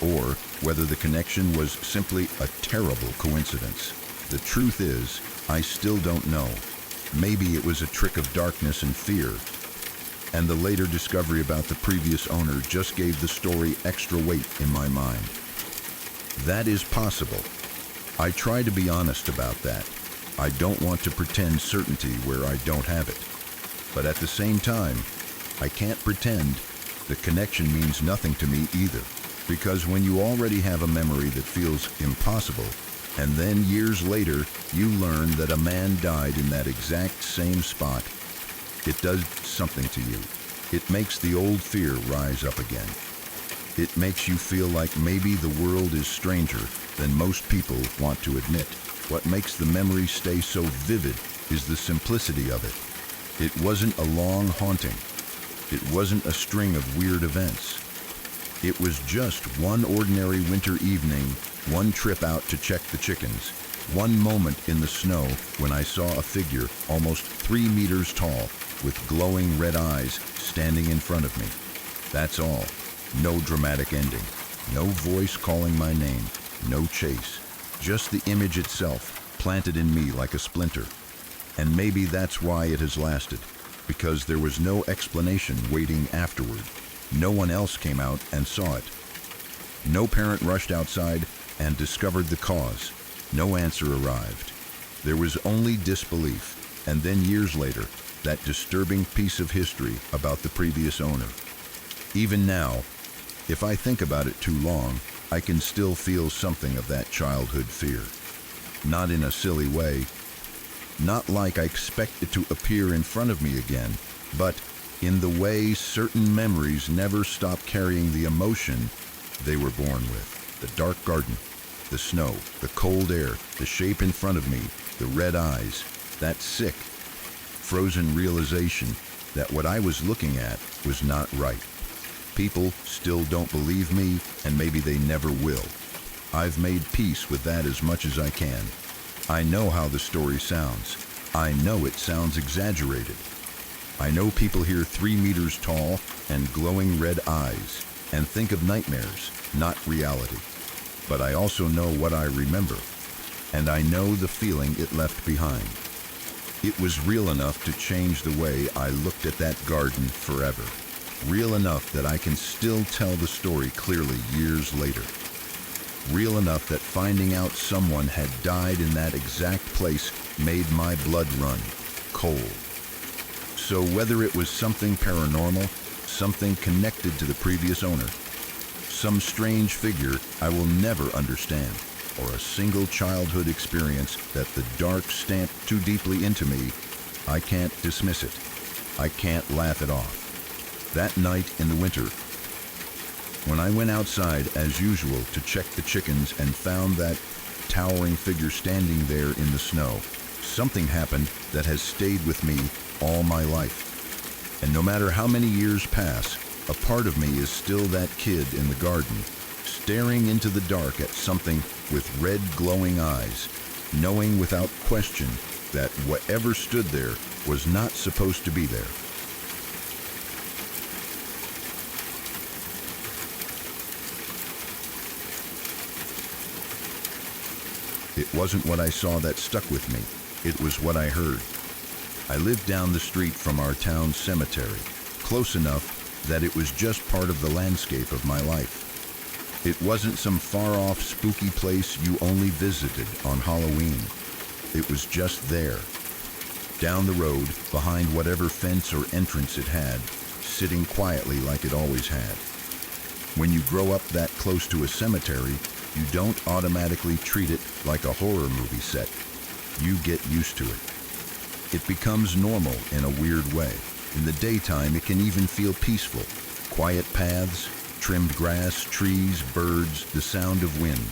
Speaker 2: or whether the connection was simply a terrible coincidence. The truth is, I still don't know. Maybe it was a trick of darkness and fear, and the later discovery about the previous owner just gave the story extra weight in my mind. That is possible. I try to be honest about that. I don't want to pretend certainty where I don't have it. But at the same time, I can't pretend the connection means nothing to me either. Because when you already have a memory that feels impossible, and then years later you learn that a man died in that exact same spot, it does something to you. It makes the old fear rise up again. It makes you feel like maybe the world is stranger than most people want to admit. What makes the memory stay so vivid is the simplicity of it. It wasn't a long haunting. It wasn't a string of weird events. It was just one ordinary winter evening, one trip out to check the chickens, one moment in the snow when I saw a figure almost 3 meters tall with glowing red eyes standing in front of me. That's all. No dramatic ending. No voice calling my name. No chase. Just the image itself, planted in me like a splinter. And maybe that's why it has lasted, because there was no explanation waiting afterward. No one else came out and saw it. No parent rushed outside and discovered the cause. No answer arrived. There was only disbelief, and then years later, that disturbing piece of history about the previous owner. Even now, if I think about it too long, I can still feel something of that childhood fear. Not in a silly way, not like I expect it to appear in front of me again, but in the way certain memories never stop carrying the emotion they were born with. The dark garden, the snow, the cold air, the shape in front of me, the red eyes, that sick, frozen realization that what I was looking at was not right. People still don't believe me, and maybe they never will. I've made peace with that as much as I can. I know how the story sounds. I know it sounds exaggerated. I know people hear 3 meters tall and glowing red eyes and think of nightmares, not reality. But I also know what I remember, and I know the feeling it left behind. It was real enough to change the way I looked at that garden forever. Real enough that I can still tell the story clearly years later. Real enough that finding out someone had died in that exact place made my blood run cold. So whether it was something paranormal, something connected to the previous owner, some strange figure I will never understand, or a single childhood experience that the dark stamped too deeply into me, I can't dismiss it. I can't laugh it off. That night in the winter, when I went outside as usual to check the chickens and found that towering figure standing there in the snow, something happened that has stayed with me all my life. And no matter how many years pass, a part of me is still that kid in the garden, staring into the dark at something with red glowing eyes, knowing without question that whatever stood there was not supposed to be there. It wasn't what I saw that stuck with me. It was what I heard. I lived down the street from our town cemetery, close enough that it was just part of the landscape of my life. It wasn't some far-off spooky place you only visited on Halloween. It was just there, down the road, behind whatever fence or entrance it had, sitting quietly like it always had. When you grow up that close to a cemetery, you don't automatically treat it like a horror movie set. You get used to it. It becomes normal in a weird way. In the daytime, it can even feel peaceful. Quiet paths, trimmed grass, trees, birds, the sound of wind.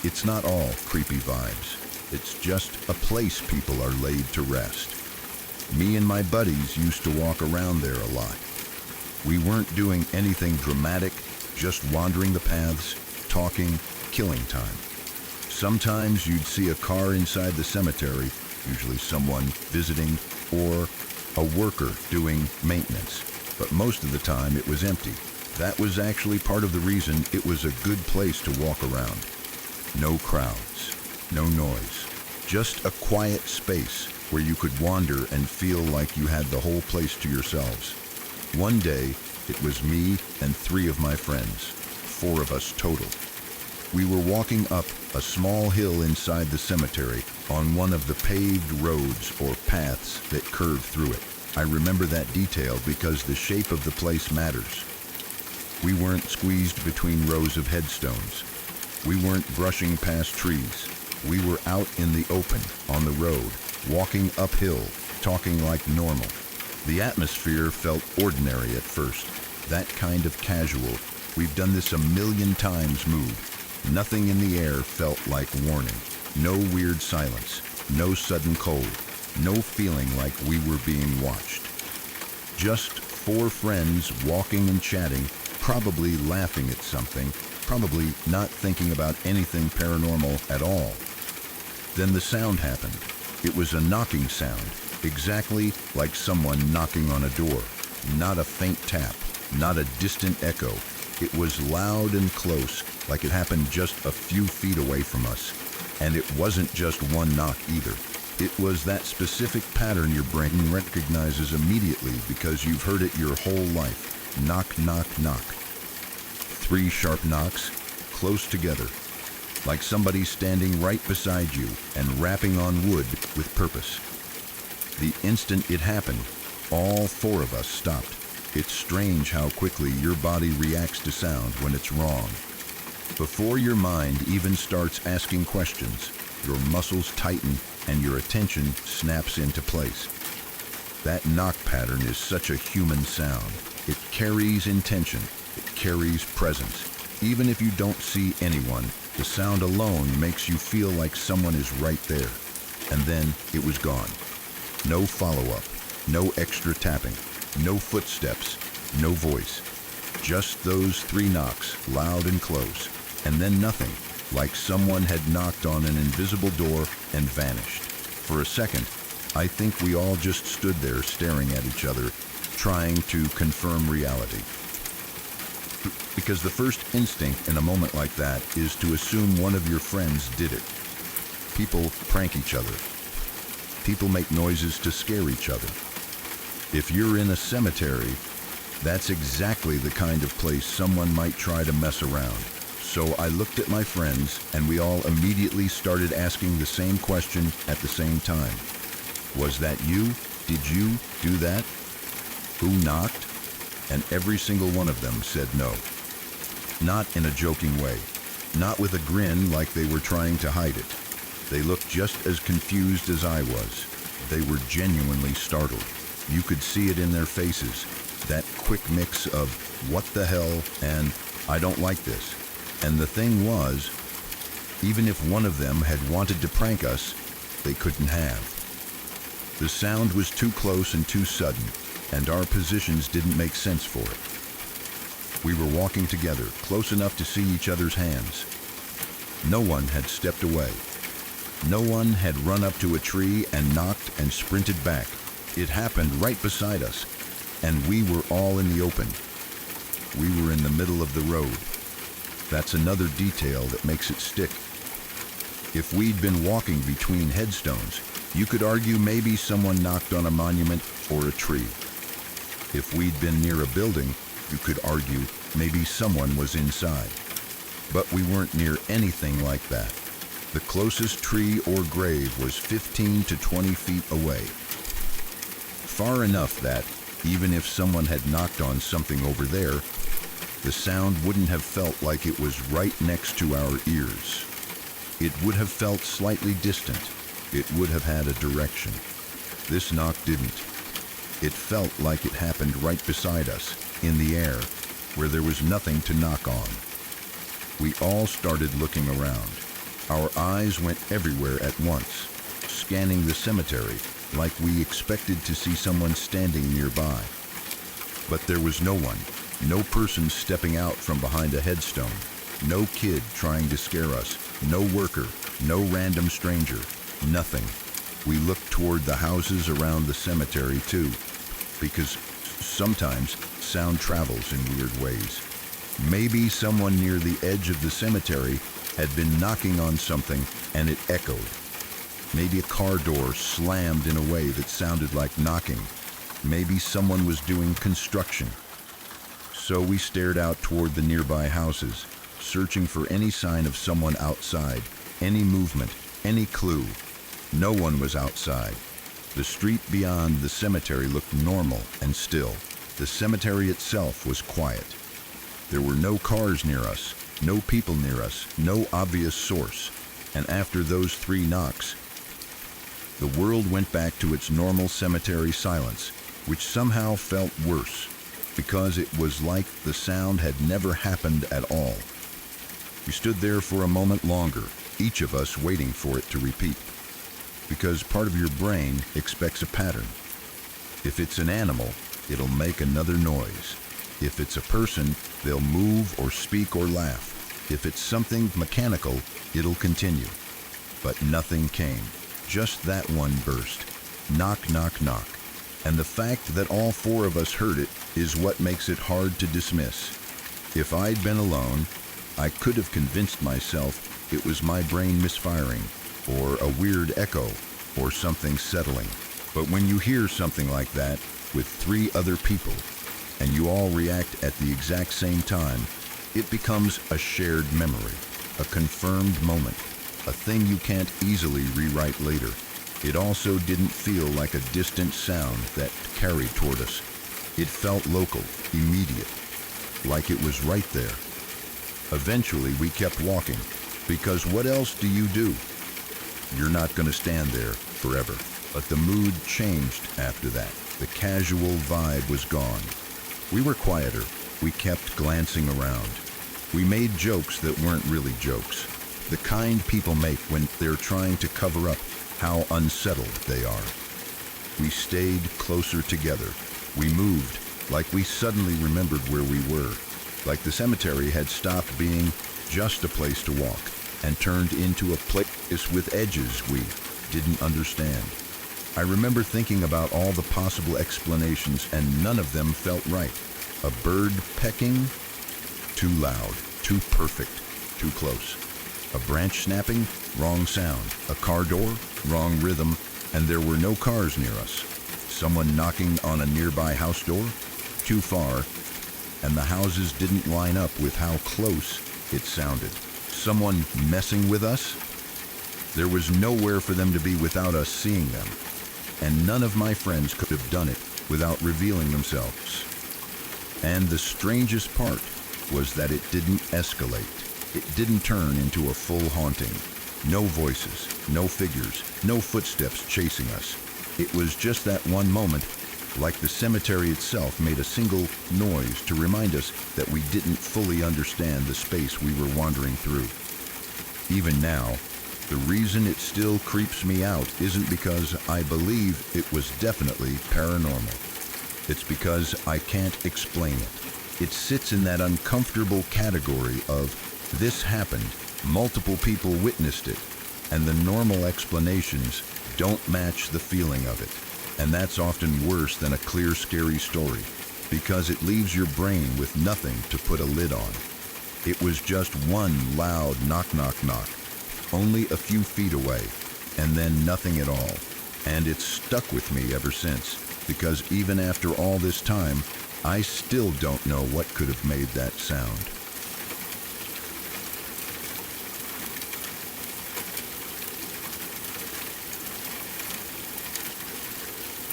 Speaker 2: It's not all creepy vibes. It's just a place people are laid to rest. Me and my buddies used to walk around there a lot. We weren't doing anything dramatic, just wandering the paths, talking, killing time. Sometimes you'd see a car inside the cemetery, usually someone visiting or a worker doing maintenance, but most of the time it was empty. That was actually part of the reason it was a good place to walk around. No crowds, no noise, just a quiet space where you could wander and feel like you had the whole place to yourselves. One day, it was me and 3 of my friends, 4 of us total. We were walking up a small hill inside the cemetery on one of the paved roads or paths that curved through it. I remember that detail because the shape of the place matters. We weren't squeezed between rows of headstones. We weren't brushing past trees. We were out in the open, on the road, walking uphill, talking like normal. The atmosphere felt ordinary at first, that kind of casual, we've done this a million times mood. Nothing in the air felt like warning. No weird silence, no sudden cold, no feeling like we were being watched. Just 4 friends walking and chatting, probably laughing at something, probably not thinking about anything paranormal at all. Then the sound happened. It was a knocking sound, exactly like someone knocking on a door. Not a faint tap, not a distant echo. It was loud and close, like it happened just a few feet away from us. And it wasn't just one knock either. It was that specific pattern your brain recognizes immediately because you've heard it your whole life. Knock, knock, knock. 3 sharp knocks, close together, like somebody standing right beside you and rapping on wood with purpose. The instant it happened, all 4 of us stopped. It's strange how quickly your body reacts to sound when it's wrong. Before your mind even starts asking questions, your muscles tighten and your attention snaps into place. That knock pattern is such a human sound. It carries intention, it carries presence. Even if you don't see anyone, the sound alone makes you feel like someone is right there. And then it was gone. No follow-up, no extra tapping, no footsteps, no voice. Just those 3 knocks, loud and close, and then nothing, like someone had knocked on an invisible door and vanished. For a second, I think we all just stood there staring at each other, trying to confirm reality. Because the first instinct in a moment like that is to assume one of your friends did it. People prank each other. People make noises to scare each other. If you're in a cemetery, that's exactly the kind of place someone might try to mess around. So I looked at my friends, and we all immediately started asking the same question at the same time. Was that you? Did you do that? Who knocked? And every single one of them said no. Not in a joking way. Not with a grin like they were trying to hide it. They looked just as confused as I was. They were genuinely startled. You could see it in their faces. That quick mix of what the hell and I don't like this. And the thing was, even if one of them had wanted to prank us, they couldn't have. The sound was too close and too sudden, and our positions didn't make sense for it. We were walking together, close enough to see each other's hands. No one had stepped away. No one had run up to a tree and knocked and sprinted back. It happened right beside us, and we were all in the open. We were in the middle of the road. That's another detail that makes it stick. If we'd been walking between headstones, you could argue maybe someone knocked on a monument or a tree. If we'd been near a building, you could argue maybe someone was inside. But we weren't near anything like that. The closest tree or grave was 15 to 20 feet away. Far enough that, even if someone had knocked on something over there, the sound wouldn't have felt like it was right next to our ears. It would have felt slightly distant. It would have had a direction. This knock didn't. It felt like it happened right beside us, in the air, where there was nothing to knock on. We all started looking around. Our eyes went everywhere at once, scanning the cemetery like we expected to see someone standing nearby. But there was no one, no person stepping out from behind a headstone, no kid trying to scare us, no worker, no random stranger, nothing. We looked toward the houses around the cemetery too, because sometimes sound travels in weird ways. Maybe someone near the edge of the cemetery had been knocking on something and it echoed. Maybe a car door slammed in a way that sounded like knocking. Maybe someone was doing construction. So we stared out toward the nearby houses, searching for any sign of someone outside, any movement, any clue. No one was outside. The street beyond the cemetery looked normal and still. The cemetery itself was quiet. There were no cars near us, no people near us, no obvious source. And after those 3 knocks, the world went back to its normal cemetery silence, which somehow felt worse, because it was like the sound had never happened at all. We stood there for a moment longer, each of us waiting for it to repeat, because part of your brain expects a pattern. If it's an animal, it'll make another noise. If it's a person, they'll move or speak or laugh. If it's something mechanical, it'll continue. But nothing came. Just that one burst. Knock, knock, knock. And the fact that all 4 of us heard it is what makes it hard to dismiss. If I'd been alone, I could have convinced myself it was my brain misfiring, or a weird echo, or something settling. But when you hear something like that with 3 other people, and you all react at the exact same time, it becomes a shared memory, a confirmed moment, a thing you can't easily rewrite later. It also didn't feel like a distant sound that carried toward us. It felt local, immediate, like it was right there. Eventually, we kept walking, because what else do? You're not going to stand there forever. But the mood changed after that. The casual vibe was gone. We were quieter. We kept glancing around. We made jokes that weren't really jokes. The kind people make when they're trying to cover up how unsettled they are. We stayed closer together. We moved, like we suddenly remembered where we were. Like the cemetery had stopped being just a place to walk and turned into a place with edges we didn't understand. I remember thinking about all the possible explanations, and none of them felt right. A bird pecking? Too loud, too perfect, too close. A branch snapping? Wrong sound. A car door? Wrong rhythm. And there were no cars near us. Someone knocking on a nearby house door? Too far. And the houses didn't line up with how close it sounded. Someone messing with us? There was nowhere for them to be without us seeing them. And none of my friends could have done it without revealing themselves. And the strangest part was that it didn't escalate. It didn't turn into a full haunting. No voices, no figures, no footsteps chasing us. It was just that one moment, like the cemetery itself made a single noise to remind us that we didn't fully understand the space we were wandering through. Even now, the reason it still creeps me out isn't because I believe it was definitely paranormal. It's because I can't explain it. It sits in that uncomfortable category of, this happened, multiple people witnessed it, and the normal explanations don't match the feeling of it. And that's often worse than a clear, scary story, because it leaves your brain with nothing to put a lid on. It was just one loud knock, knock, knock, only a few feet away, and then nothing at all. And it's stuck with me ever since, because even after all this time, I still don't know what could have made that sound.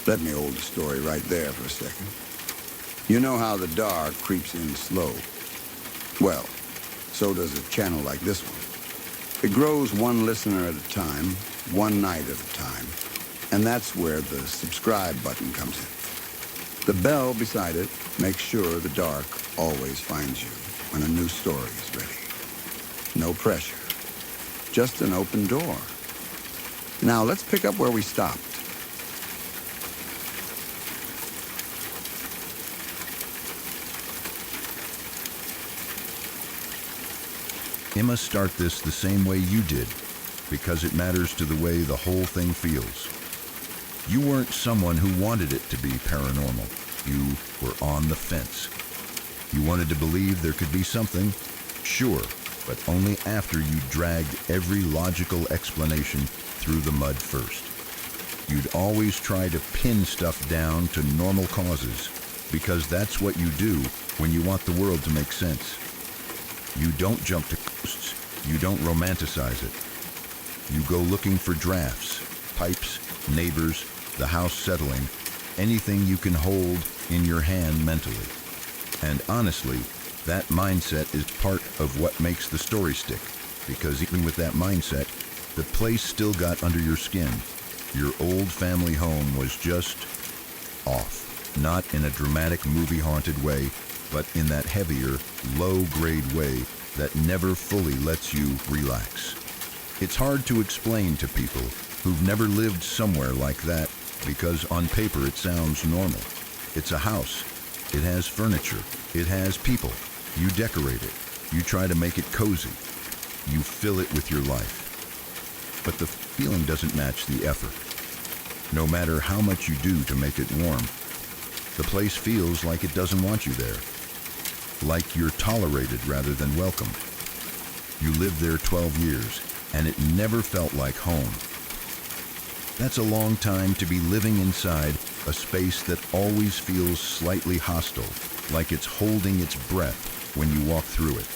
Speaker 1: Let me hold the story right there for a second. You know how the dark creeps in slow? Well, so does a channel like this one. It grows one listener at a time, one night at a time, and that's where the subscribe button comes in. The bell beside it makes sure the dark always finds you when a new story is ready. No pressure, just an open door. Now let's pick up where we stopped.
Speaker 2: Emma, start this the same way you did, because it matters to the way the whole thing feels. You weren't someone who wanted it to be paranormal. You were on the fence. You wanted to believe there could be something, sure, but only after you dragged every logical explanation through the mud first. You'd always try to pin stuff down to normal causes, because that's what you do when you want the world to make sense. You don't jump to coasts. You don't romanticize it. You go looking for drafts, pipes, neighbors, the house settling, anything you can hold in your hand mentally. And honestly, that mindset is part of what makes the story stick, because even with that mindset, the place still got under your skin. Your old family home was just off, not in a dramatic movie-haunted way, but in that heavier, low-grade way that never fully lets you relax. It's hard to explain to people who've never lived somewhere like that, because on paper it sounds normal. It's a house. It has furniture. It has people. You decorate it. You try to make it cozy. You fill it with your life. But the feeling doesn't match the effort. No matter how much you do to make it warm, the place feels like it doesn't want you there. Like you're tolerated rather than welcomed. You lived there 12 years, and it never felt like home. That's a long time to be living inside a space that always feels slightly hostile, like it's holding its breath when you walk through it.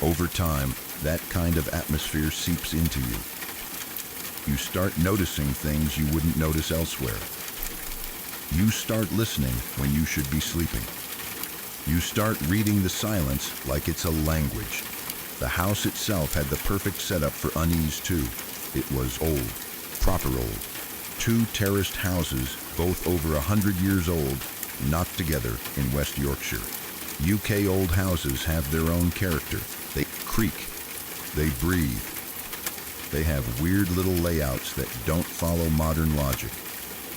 Speaker 2: Over time, that kind of atmosphere seeps into you. You start noticing things you wouldn't notice elsewhere. You start listening when you should be sleeping. You start reading the silence like it's a language. The house itself had the perfect setup for unease too. It was old, proper old. 2 terraced houses, both over 100 years old, knocked together in West Yorkshire. UK old houses have their own character. They creak. They breathe. They have weird little layouts that don't follow modern logic.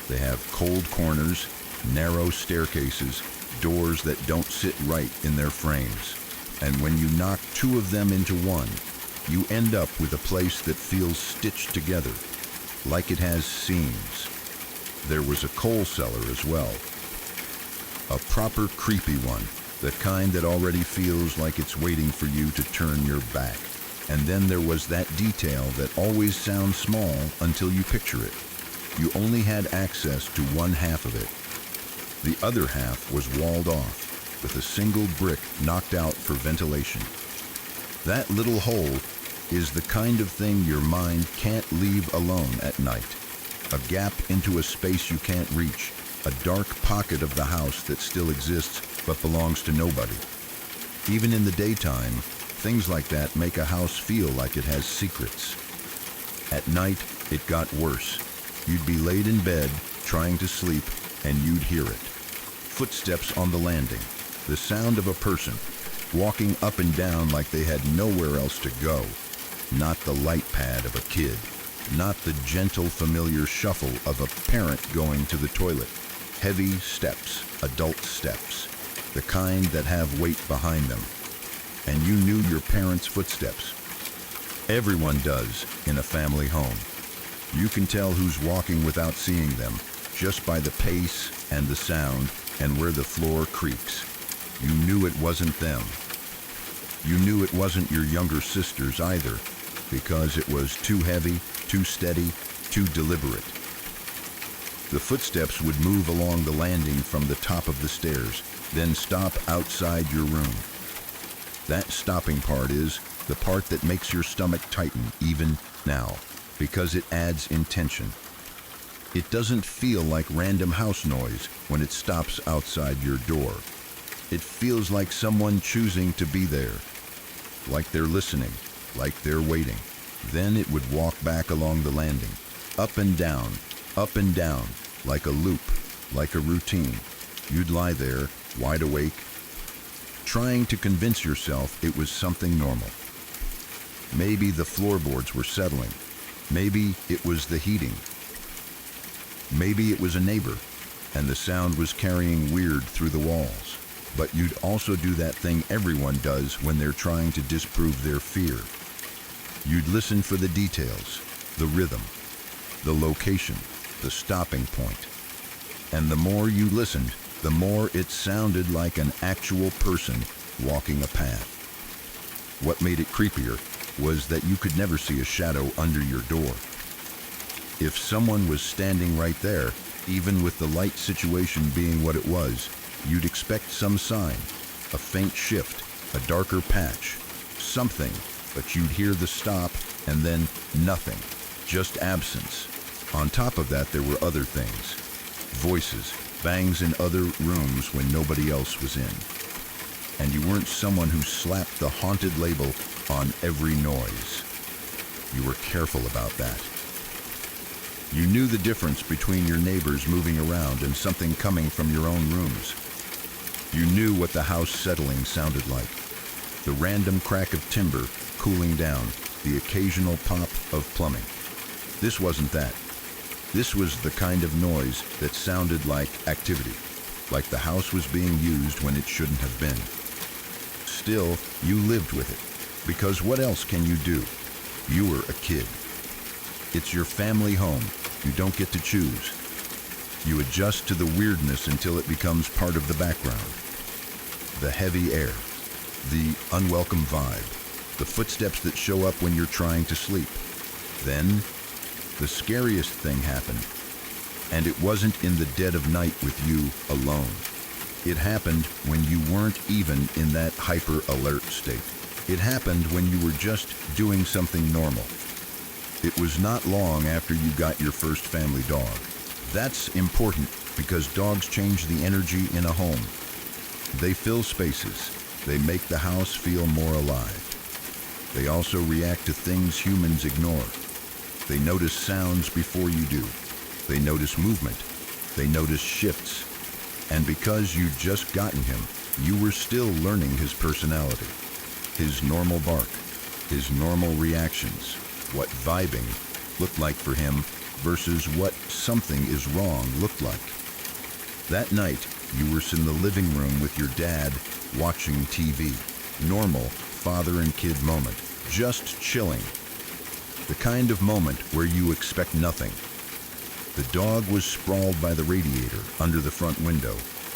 Speaker 2: They have cold corners, narrow staircases, doors that don't sit right in their frames. And when you knock 2 of them into one, you end up with a place that feels stitched together, like it has seams. There was a coal cellar as well. A proper creepy one, the kind that already feels like it's waiting for you to turn your back. And then there was that detail that always sounds small until you picture it. You only had access to one half of it. The other half was walled off, with a single brick knocked out for ventilation. That little hole is the kind of thing your mind can't leave alone at night. A gap into a space you can't reach, a dark pocket of the house that still exists but belongs to nobody. Even in the daytime, things like that make a house feel like it has secrets. At night, it got worse. You'd be laid in bed, trying to sleep, and you'd hear it. Footsteps on the landing, the sound of a person walking up and down like they had nowhere else to go. Not the light pad of a kid, not the gentle, familiar shuffle of a parent going to the toilet. Heavy steps, adult steps, the kind that have weight behind them. And you knew your parents' footsteps. Everyone does in a family home. You can tell who's walking without seeing them, just by the pace and the sound and where the floor creaks. You knew it wasn't them. You knew it wasn't your younger sisters either, because it was too heavy, too steady, too deliberate. The footsteps would move along the landing from the top of the stairs, then stop outside your room. That stopping part is the part that makes your stomach tighten even now, because it adds intention. It doesn't feel like random house noise when it stops outside your door. It feels like someone choosing to be there, like they're listening, like they're waiting. Then it would walk back along the landing, up and down, like a loop, like a routine. You'd lie there, wide awake, trying to convince yourself it was something normal. Maybe the floorboards were settling. Maybe it was the heating. Maybe it was a neighbor, and the sound was carrying weird through the walls. But you'd also do that thing everyone does when they're trying to disprove their fear. You'd listen for the details, the rhythm, the location, the stopping point. And the more you listened, the more it sounded like an actual person walking a path. What made it creepier was that you could never see a shadow under your door. If someone was standing right there, even with the light situation being what it was, you'd expect some sign, a faint shift, a darker patch, something, but you'd hear the stop and then nothing, just absence. On top of that, there were other things. Voices, bangs in other rooms when nobody else was in. And you weren't someone who slapped the haunted label on every noise. You were careful about that. You knew the difference between your neighbors moving around and something coming from your own rooms. You knew what the house settling sounded like. The random crack of timber cooling down, the occasional pop of plumbing. This wasn't that. This was the kind of noise that sounded like activity, like the house was being used when it shouldn't have been. Still, you lived with it, because what else can you do? You were a kid. It's your family home. You don't get to choose. You adjust to the weirdness until it becomes part of the background. The heavy air, the unwelcome vibe, the footsteps that show up when you're trying to sleep. Then, the scariest thing happened, and it wasn't in the dead of night with you alone. It happened when you weren't even in that hyper-alert state. It happened when you were just doing something normal. It was not long after you got your first family dog. That's important because dogs change the energy in a home. They fill spaces. They make the house feel more alive. They also react to things humans ignore. They notice sounds before you do. They notice movement. They notice shifts. And because you'd just gotten him, you were still learning his personality, his normal bark, his normal reactions, what vibing looked like for him versus what something is wrong looked like. That night, you were in the living room with your dad watching TV. Normal father and kid moment, just chilling. The kind of moment where you expect nothing. The dog was sprawled by the radiator under the front window,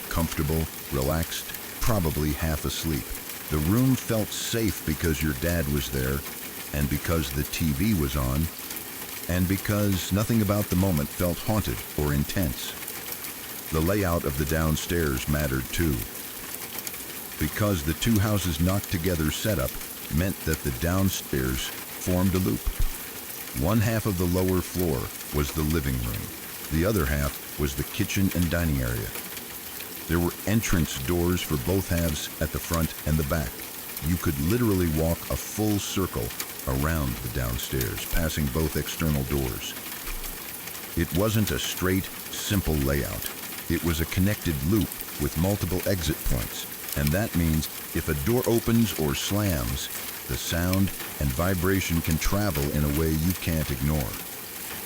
Speaker 2: comfortable, relaxed, probably half asleep. The room felt safe because your dad was there, and because the TV was on, and because nothing about the moment felt haunted or intense. The layout of the downstairs mattered too. Because the two houses knocked together setup meant that the downstairs formed a loop. One half of the lower floor was the living room. The other half was the kitchen and dining area. There were entrance doors for both halves at the front and the back. You could literally walk a full circle around the downstairs, passing both external doors. It wasn't a straight, simple layout. It was a connected loop with multiple exit points, and that means if a door opens or slams, the sound and vibration can travel in a way you can't ignore.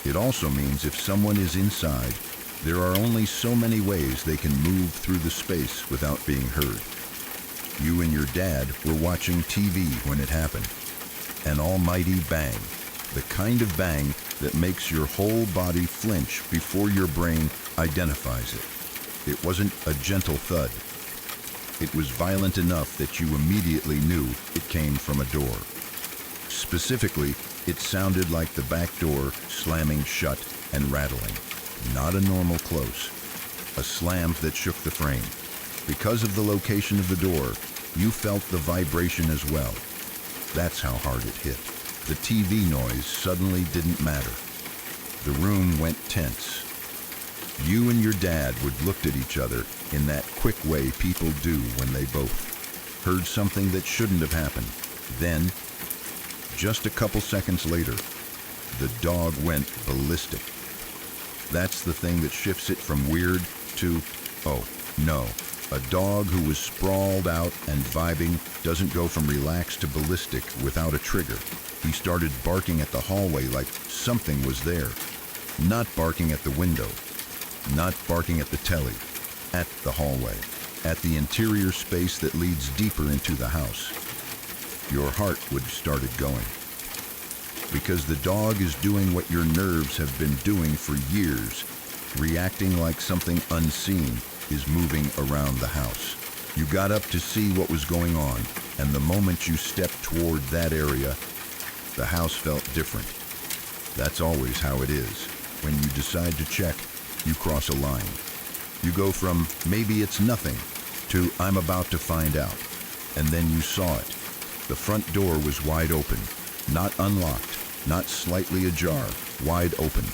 Speaker 2: It also means if someone is inside, there are only so many ways they can move through the space without being heard. You and your dad were watching TV when it happened. An almighty bang, the kind of bang that makes your whole body flinch before your brain identifies it. It wasn't a gentle thud. It was violent enough that you immediately knew it came from a door. Specifically, it sounded like the back door slamming shut and rattling. Not a normal close. A slam that shook the frame. Because of the location of the door, you felt the vibration as well. That's how hard it hit. The TV noise suddenly didn't matter. The room went tense. You and your dad would looked at each other in that quick way people do when they both heard something that shouldn't have happened. Then, just a couple seconds later, the dog went ballistic. That's the thing that shifts it from weird to, oh, no. A dog who was sprawled out and vibing doesn't go from relaxed to ballistic without a trigger. He started barking at the hallway like something was there. Not barking at the window. Not barking at the telly. At the hallway. At the interior space that leads deeper into the house. Your heart would started going. Because the dog is doing what your nerves have been doing for years, reacting like something unseen is moving around the house. You got up to see what was going on, and the moment you stepped toward that area, the house felt different. That's always how it is. When you decide to check, you cross a line. You go from, maybe it's nothing, to, I'm about to find out. And then you saw it. The front door was wide open, not unlocked, not slightly ajar, wide open.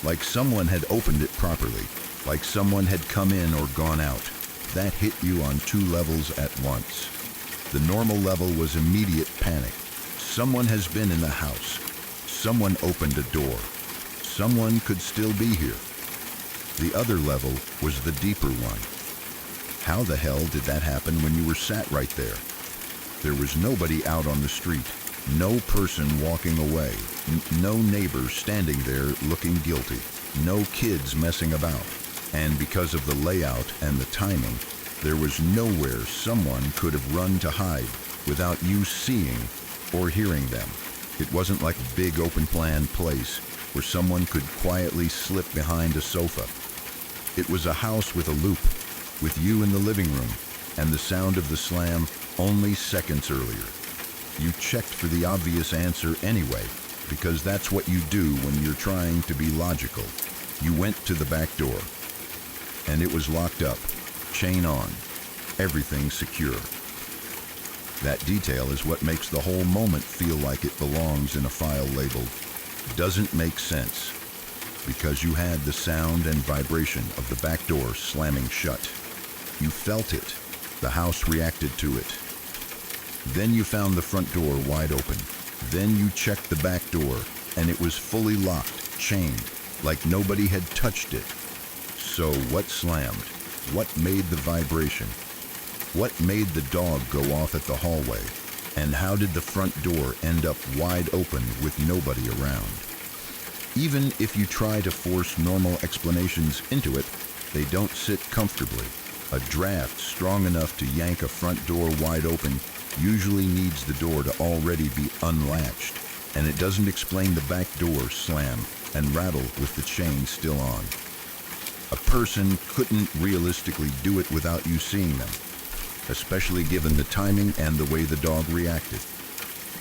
Speaker 2: Like someone had opened it properly, like someone had come in or gone out. That hit you on two levels at once. The normal level was immediate panic. Someone has been in the house. Someone opened a door. Someone could still be here. The other level was the deeper one. How the hell did that happen when you were sat right there? There was nobody out on the street. No person walking away. No neighbor standing there looking guilty. No kids messing about. And because of the layout and the timing, there was nowhere someone could have run to hide without you seeing or hearing them. It wasn't like a big open plan place where someone could quietly slip behind a sofa. It was a house with a loop, with you in the living room, and the sound of the slam only seconds earlier. You checked for the obvious answer anyway, because that's what you do when you're trying to be logical. You went to the back door, and it was locked up, chain on, everything secure. That detail is what makes the whole moment feel like it belongs in a file labeled "Doesn't Make Sense," because you had the sound and vibration of the back door slamming shut. You felt it. The house reacted to it. Then you found the front door wide open. Then you checked the back door, and it was fully locked, chained, like nobody had touched it. So what slammed? What made the vibration? What made the dog go off at the hallway? And how did the front door end up wide open with nobody around? Even if you try to force normal explanations into it, they don't sit comfortably. A draft strong enough to yank a front door wide open usually needs the door to already be unlatched, and it doesn't explain the back door slam and rattle with the chain still on. A person couldn't realistically do it without you seeing them, especially given the timing and the way the dog reacted.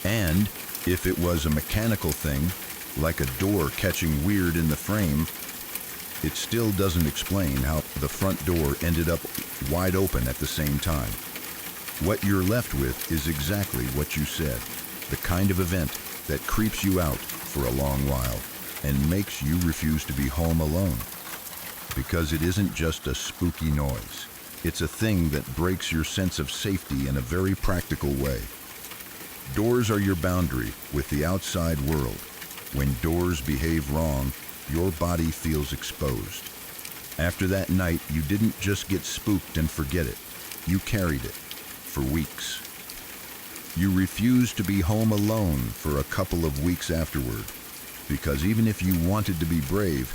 Speaker 2: And if it was a mechanical thing, like a door catching weird in the frame, it still doesn't explain how the front door ended up wide open at the same time. What you're left with is exactly what you said, the kind of event that creeps you out for a long while and makes you refuse to be home alone. Because it isn't just a spooky noise. It's a thing that breaks your sense of safety in a very practical way. Doors are your boundary with the outside world. When doors behave wrong, your body feels exposed. After that night, you didn't just get spooked and forget it. You carried it for weeks. You refused to be home alone for a couple of weeks afterward, because even if you wanted to be brave,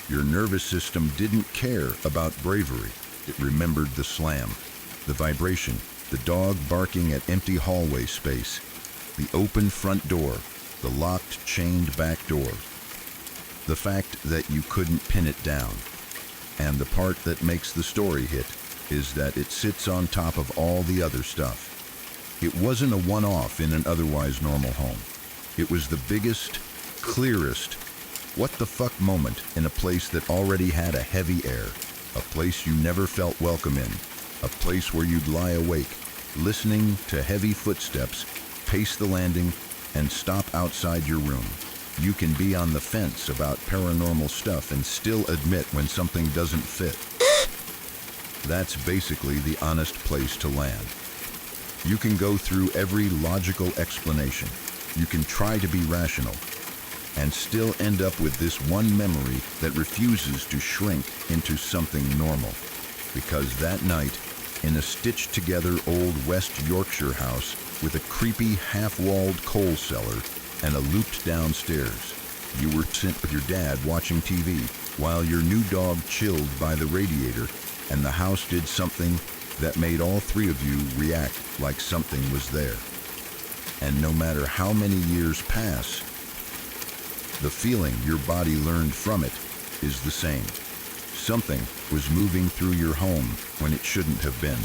Speaker 2: your nervous system didn't care about bravery. It remembered the slam, the vibration, the dog barking at empty hallway space, the open front door, the locked, chained back door, the fact that you couldn't pin it down. And the part that makes the story hit is that it sits on top of all the other stuff. It wasn't a one-off in an otherwise normal home. It was the biggest, clearest, what the fuck moment in a place that already had a heavy air, a place you never felt welcome in, a place where you'd lie awake, listening to heavy footsteps, pace the landing, and stop outside your room. You can be on the fence about paranormal stuff and still admit when something doesn't fit. That's basically the honest place to land. You can go through every logical explanation. You can try to be rational and still end up with this one memory that refuses to shrink into something normal. Because that night, in a stitched-together old West Yorkshire house with a creepy half-walled coal cellar and a looped downstairs, you were sent with your dad watching TV while your new dog chilled by the radiator, and the house did something that made all three of you react like something was there. And no matter how many years pass, the feeling your body learned from it is the same. Something was moving through your home when it shouldn't have been.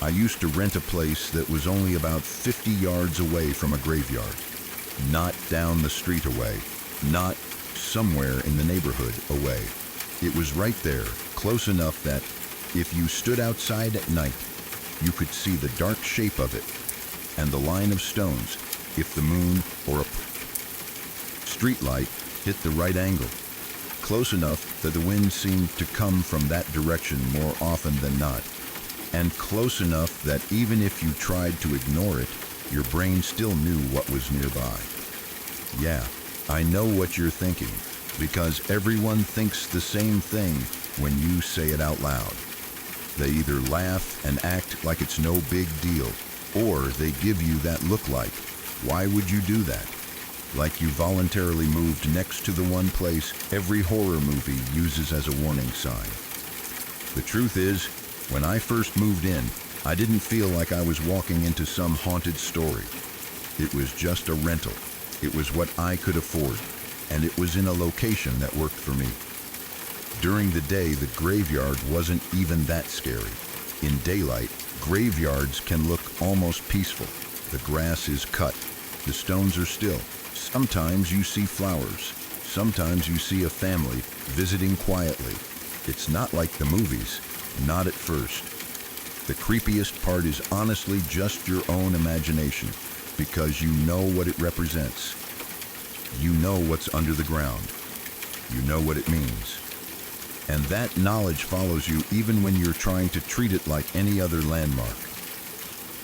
Speaker 2: I used to rent a place that was only about 50 yards away from a graveyard. Not down the street away, not somewhere in the neighborhood away. It was right there, close enough that if you stood outside at night, you could see the dark shape of it and the line of stones if the moon or a streetlight hit the right angle, close enough that the wind seemed to come from that direction more often than not, and close enough that even if you tried to ignore it, your brain still knew what was nearby. Yeah, I know what you're thinking, because everyone thinks the same thing when you say it out loud. They either laugh and act like it's no big deal, or they give you that look like, why would you do that? Like you voluntarily moved next to the one place every horror movie uses as a warning sign. The truth is, when I first moved in, I didn't feel like I was walking into some haunted story. It was just a rental. It was what I could afford, and it was in a location that worked for me. During the day, the graveyard wasn't even that scary. In daylight, graveyards can look almost peaceful. The grass is cut. The stones are still. Sometimes you see flowers. Sometimes you see a family visiting quietly. It's not like the movies. Not at first. The creepiest part is honestly just your own imagination, because you know what it represents. You know what's under the ground. You know what it means. And that knowledge follows you even when you're trying to treat it like any other landmark.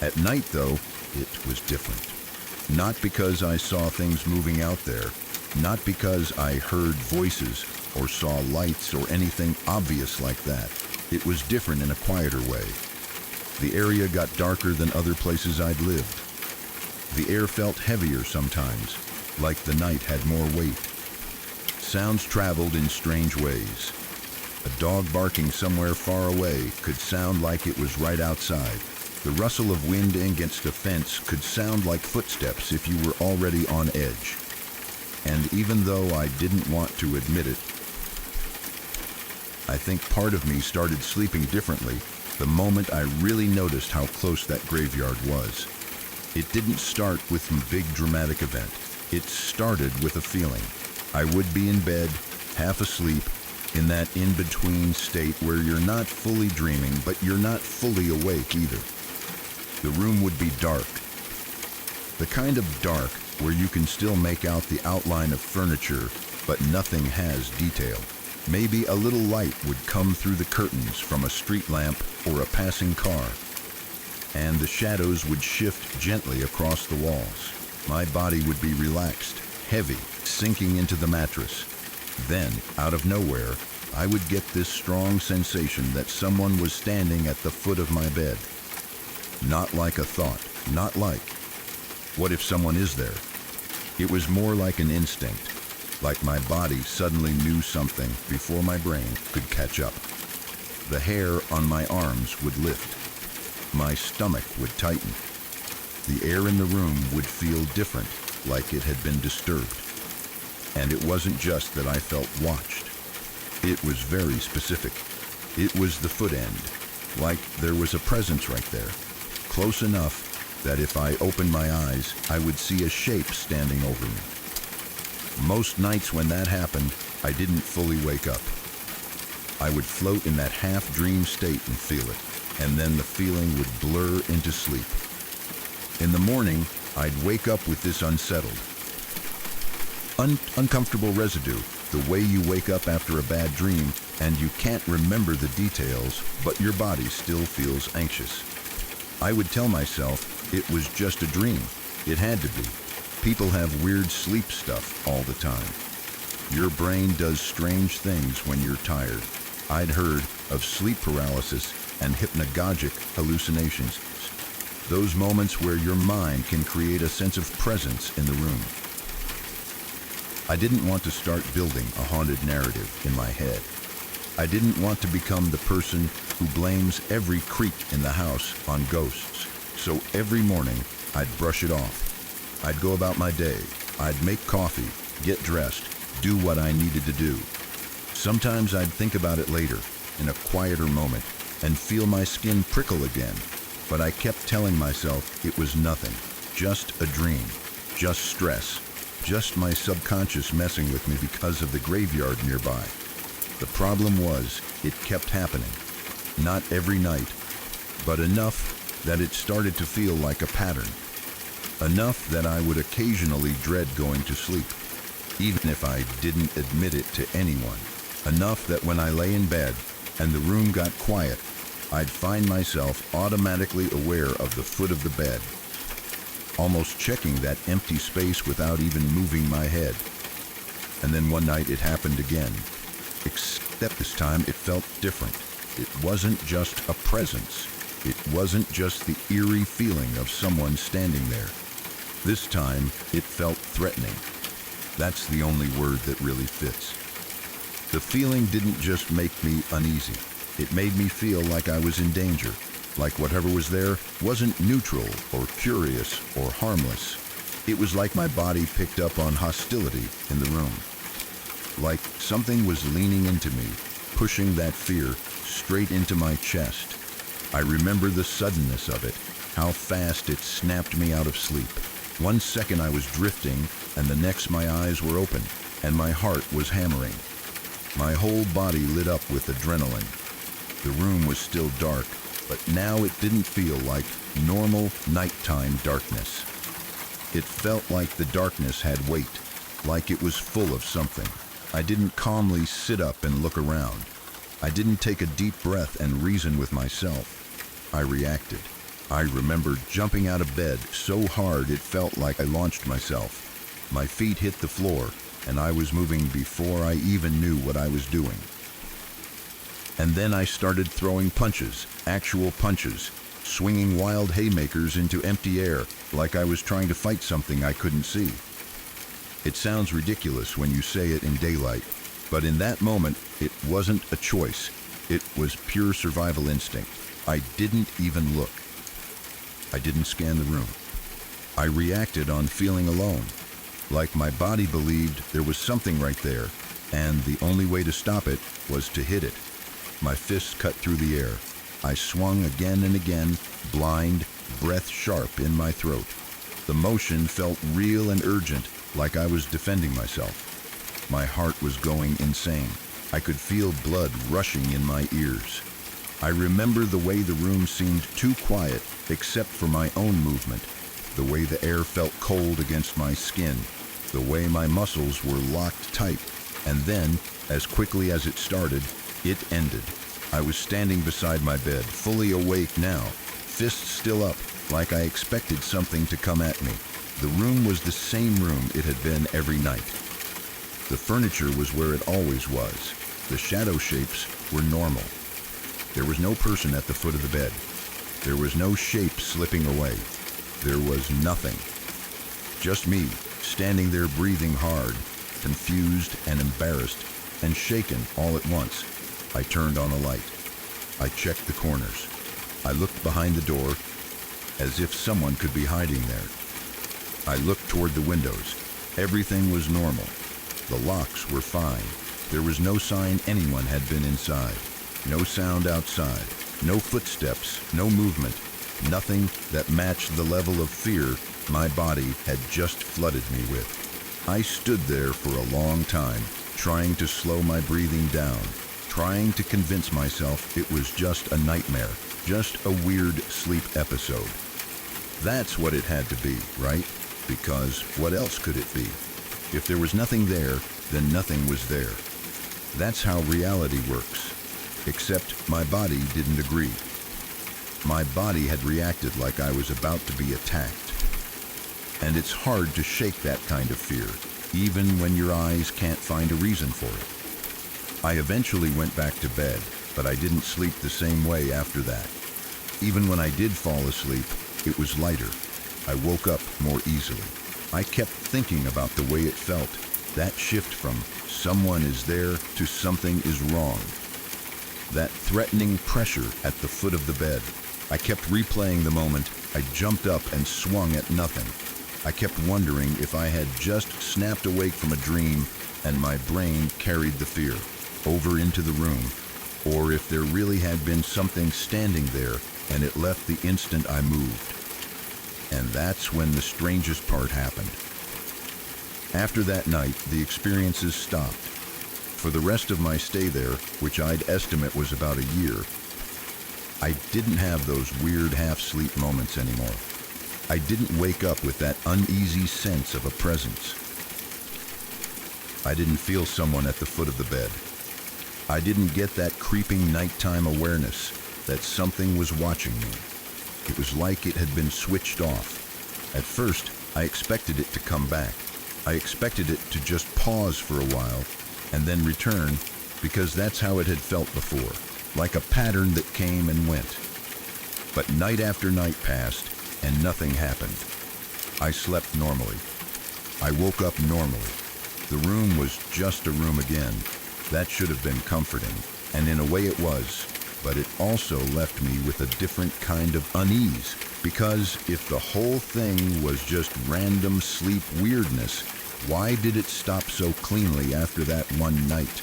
Speaker 2: At night, though, it was different. Not because I saw things moving out there, not because I heard voices or saw lights or anything obvious like that. It was different in a quieter way. The area got darker than other places I'd lived. The air felt heavier sometimes, like the night had more weight. Sounds traveled in strange ways. A dog barking somewhere far away could sound like it was right outside. The rustle of wind against a fence could sound like footsteps if you were already on edge. And even though I didn't want to admit it, I think part of me started sleeping differently the moment I really noticed how close that graveyard was. It didn't start with some big dramatic event. It started with a feeling. I would be in bed, half asleep, in that in-between state where you're not fully dreaming, but you're not fully awake either. The room would be dark. The kind of dark where you can still make out the outline of furniture, but nothing has detail. Maybe a little light would come through the curtains from a street lamp or a passing car, and the shadows would shift gently across the walls. My body would be relaxed, heavy, sinking into the mattress. Then, out of nowhere, I would get this strong sensation that someone was standing at the foot of my bed. Not like a thought, not like, what if someone is there? It was more like an instinct, like my body suddenly knew something before my brain could catch up. The hair on my arms would lift. My stomach would tighten. The air in the room would feel different, like it had been disturbed. And it wasn't just that I felt watched. It was very specific. It was the foot end, like there was a presence right there, close enough that if I opened my eyes, I would see a shape standing over me. Most nights when that happened, I didn't fully wake up. I would float in that half-dream state and feel it, and then the feeling would blur into sleep. In the morning, I'd wake up with this unsettled, uncomfortable residue, the way you wake up after a bad dream and you can't remember the details, but your body still feels anxious. I would tell myself it was just a dream. It had to be. People have weird sleep stuff all the time. Your brain does strange things when you're tired. I'd heard of sleep paralysis and hypnagogic hallucinations. Those moments where your mind can create a sense of presence in the room. I didn't want to start building a haunted narrative in my head. I didn't want to become the person who blames every creak in the house on ghosts. So every morning, I'd brush it off. I'd go about my day. I'd make coffee, get dressed, do what I needed to do. Sometimes I'd think about it later, in a quieter moment, and feel my skin prickle again. But I kept telling myself it was nothing, just a dream, just stress, just my subconscious messing with me because of the graveyard nearby. The problem was, it kept happening. Not every night, but enough that it started to feel like a pattern. Enough that I would occasionally dread going to sleep, even if I didn't admit it to anyone. Enough that when I lay in bed and the room got quiet, I'd find myself automatically aware of the foot of the bed, almost checking that empty space without even moving my head. And then one night it happened again, except this time it felt different. It wasn't just a presence. It wasn't just the eerie feeling of someone standing there. This time it felt threatening. That's the only word that really fits. The feeling didn't just make me uneasy. It made me feel like I was in danger, like whatever was there wasn't neutral or curious or harmless. It was like my body picked up on hostility in the room. Like something was leaning into me, pushing that fear straight into my chest. I remember the suddenness of it, how fast it snapped me out of sleep. 1 second I was drifting, and the next my eyes were open, and my heart was hammering. My whole body lit up with adrenaline. The room was still dark, but now it didn't feel like normal nighttime darkness. It felt like the darkness had weight, like it was full of something. I didn't calmly sit up and look around. I didn't take a deep breath and reason with myself. I reacted. I remember jumping out of bed so hard it felt like I launched myself. My feet hit the floor, and I was moving before I even knew what I was doing. And then I started throwing punches, actual punches, swinging wild haymakers into empty air like I was trying to fight something I couldn't see. It sounds ridiculous when you say it in daylight, but in that moment, it wasn't a choice. It was pure survival instinct. I didn't even look. I didn't scan the room. I reacted on feeling alone, like my body believed there was something right there, and the only way to stop it was to hit it. My fists cut through the air. I swung again and again, blind, breath sharp in my throat. The motion felt real and urgent, like I was defending myself. My heart was going insane. I could feel blood rushing in my ears. I remember the way the room seemed too quiet, except for my own movement, the way the air felt cold against my skin, the way my muscles were locked tight, And then, as quickly as it started, it ended. I was standing beside my bed, fully awake now, fists still up, like I expected something to come at me. The room was the same room it had been every night. The furniture was where it always was. The shadow shapes were normal. There was no person at the foot of the bed. There was no shape slipping away. There was nothing. Just me, standing there breathing hard, confused and embarrassed, and shaken all at once. I turned on a light. I checked the corners. I looked behind the door, as if someone could be hiding there. I looked toward the windows. Everything was normal. The locks were fine. There was no sign anyone had been inside. No sound outside. No footsteps, no movement. Nothing that matched the level of fear my body had just flooded me with. I stood there for a long time, trying to slow my breathing down, trying to convince myself it was just a nightmare, just a weird sleep episode. That's what it had to be, right? Because what else could it be? If there was nothing there, then nothing was there. That's how reality works. Except my body didn't agree. My body had reacted like I was about to be attacked. And it's hard to shake that kind of fear, even when your eyes can't find a reason for it. I eventually went back to bed, but I didn't sleep the same way after that. Even when I did fall asleep, it was lighter. I woke up more easily. I kept thinking about the way it felt, that shift from someone is there to something is wrong. That threatening pressure at the foot of the bed. I kept replaying the moment I jumped up and swung at nothing. I kept wondering if I had just snapped awake from a dream and my brain carried the fear over into the room, or if there really had been something standing there and it left the instant I moved. And that's when the strangest part happened. After that night, the experiences stopped. For the rest of my stay there, which I'd estimate was about a year, I didn't have those weird half-sleep moments anymore. I didn't wake up with that uneasy sense of a presence. I didn't feel someone at the foot of the bed. I didn't get that creeping nighttime awareness that something was watching me. It was like it had been switched off. At first, I expected it to come back. I expected it to just pause for a while and then return, because that's how it had felt before, like a pattern that came and went. But night after night passed, and nothing happened. I slept normally. I woke up normally. The room was just a room again. That should have been comforting, and in a way it was, but it also left me with a different kind of unease, because if the whole thing was just random sleep weirdness, why did it stop so cleanly after that one night?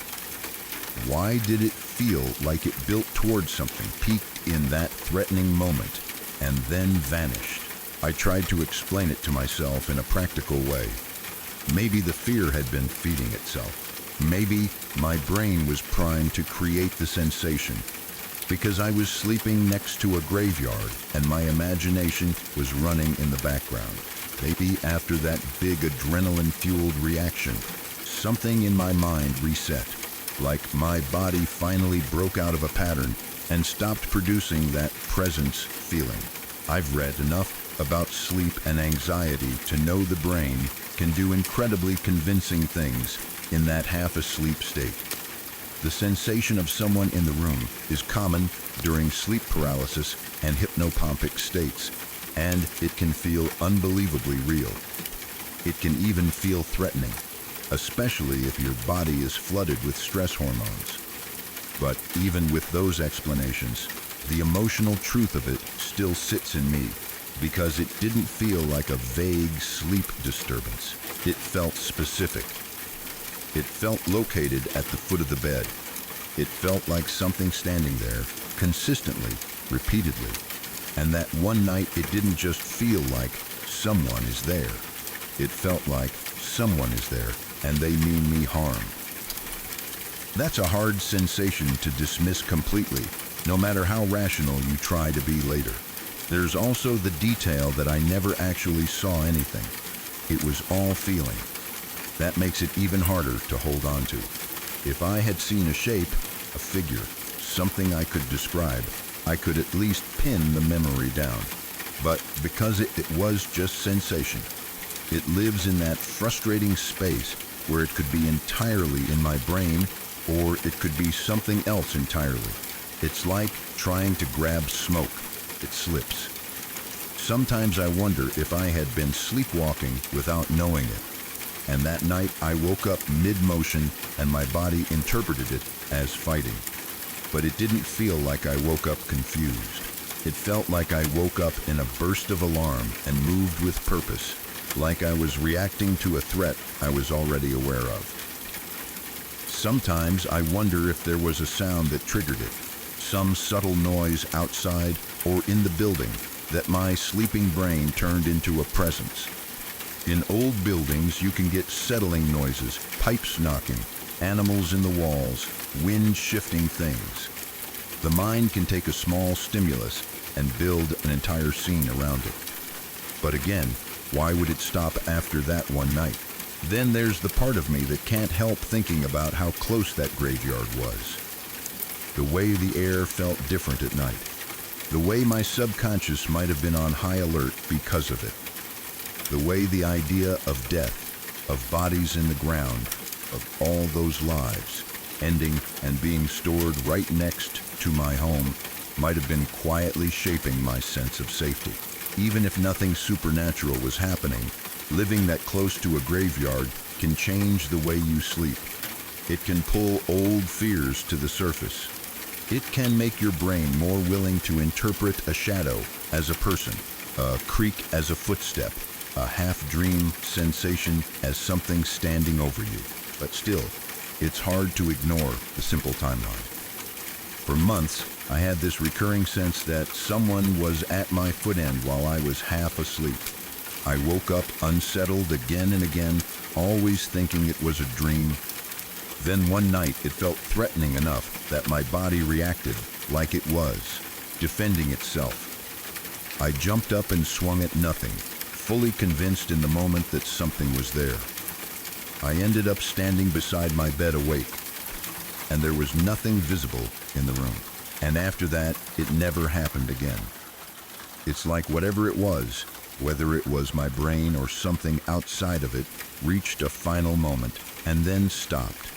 Speaker 2: Why did it feel like it built towards something, peaked in that threatening moment, and then vanished? I tried to explain it to myself in a practical way. Maybe the fear had been feeding itself. Maybe my brain was primed to create the sensation, because I was sleeping next to a graveyard and my imagination was running in the background. Maybe after that big adrenaline-fueled reaction, something in my mind reset, like my body finally broke out of a pattern and stopped producing that presence feeling. I've read enough about sleep and anxiety to know the brain can do incredibly convincing things in that half-asleep state. The sensation of someone in the room is common during sleep paralysis and hypnopompic states, and it can feel unbelievably real. It can even feel threatening, especially if your body is flooded with stress hormones. But even with those explanations, the emotional truth of it still sits in me, because it didn't feel like a vague sleep disturbance. It felt specific. It felt located at the foot of the bed. It felt like something standing there, consistently, repeatedly. And that one night it didn't just feel like someone is there. It felt like someone is there, and they mean me harm. That's a hard sensation to dismiss completely, no matter how rational you try to be later. There's also the detail that I never actually saw anything. It was all feeling. That makes it even harder to hold on to. If I had seen a shape, a figure, something I could describe, I could at least pin the memory down. But because it was just sensation, it lives in that frustrating space where it could be entirely in my brain, or it could be something else entirely. It's like trying to grab smoke. It slips. Sometimes I wonder if I had been sleepwalking without knowing it. And that night I woke up mid-motion and my body interpreted it as fighting. But it didn't feel like I woke up confused. It felt like I woke up in a burst of alarm and moved with purpose, like I was reacting to a threat I was already aware of. Sometimes I wonder if there was a sound that triggered it, some subtle noise outside or in the building that my sleeping brain turned into a presence. In old buildings, you can get settling noises, pipes knocking, animals in the walls, wind shifting things. The mind can take a small stimulus and build an entire scene around it. But again, why would it stop after that one night? Then there's the part of me that can't help thinking about how close that graveyard was. The way the air felt different at night. The way my subconscious might have been on high alert because of it. The way the idea of death, of bodies in the ground, of all those lives, ending and being stored right next to my home, might have been quietly shaping my sense of safety. Even if nothing supernatural was happening, living that close to a graveyard can change the way you sleep. It can pull old fears to the surface. It can make your brain more willing to interpret a shadow as a person, a creak as a footstep, a half-dream sensation as something standing over you. But still, it's hard to ignore the simple timeline. For months, I had this recurring sense that someone was at my foot end while I was half asleep. I woke up unsettled again and again, always thinking it was a dream. Then one night it felt threatening enough that my body reacted like it was, defending itself. I jumped up and swung at nothing, fully convinced in the moment that something was there. I ended up standing beside my bed awake, and there was nothing visible in the room. And after that, it never happened again. It's like whatever it was, whether it was my brain or something outside of it, reached a final moment and then stopped.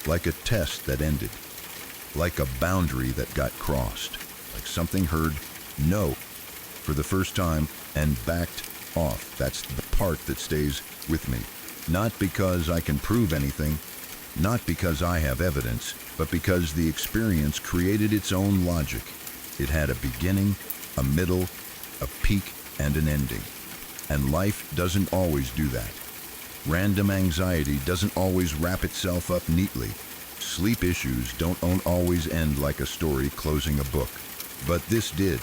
Speaker 2: Like a test that ended. Like a boundary that got crossed. Like something heard no for the first time and backed off. That's the part that stays with me. Not because I can prove anything, not because I have evidence, but because the experience created its own logic. It had a beginning, a middle, a peak, and an ending. And life doesn't always do that. Random anxiety doesn't always wrap itself up neatly. Sleep issues don't always end like a story closing a book. But this did.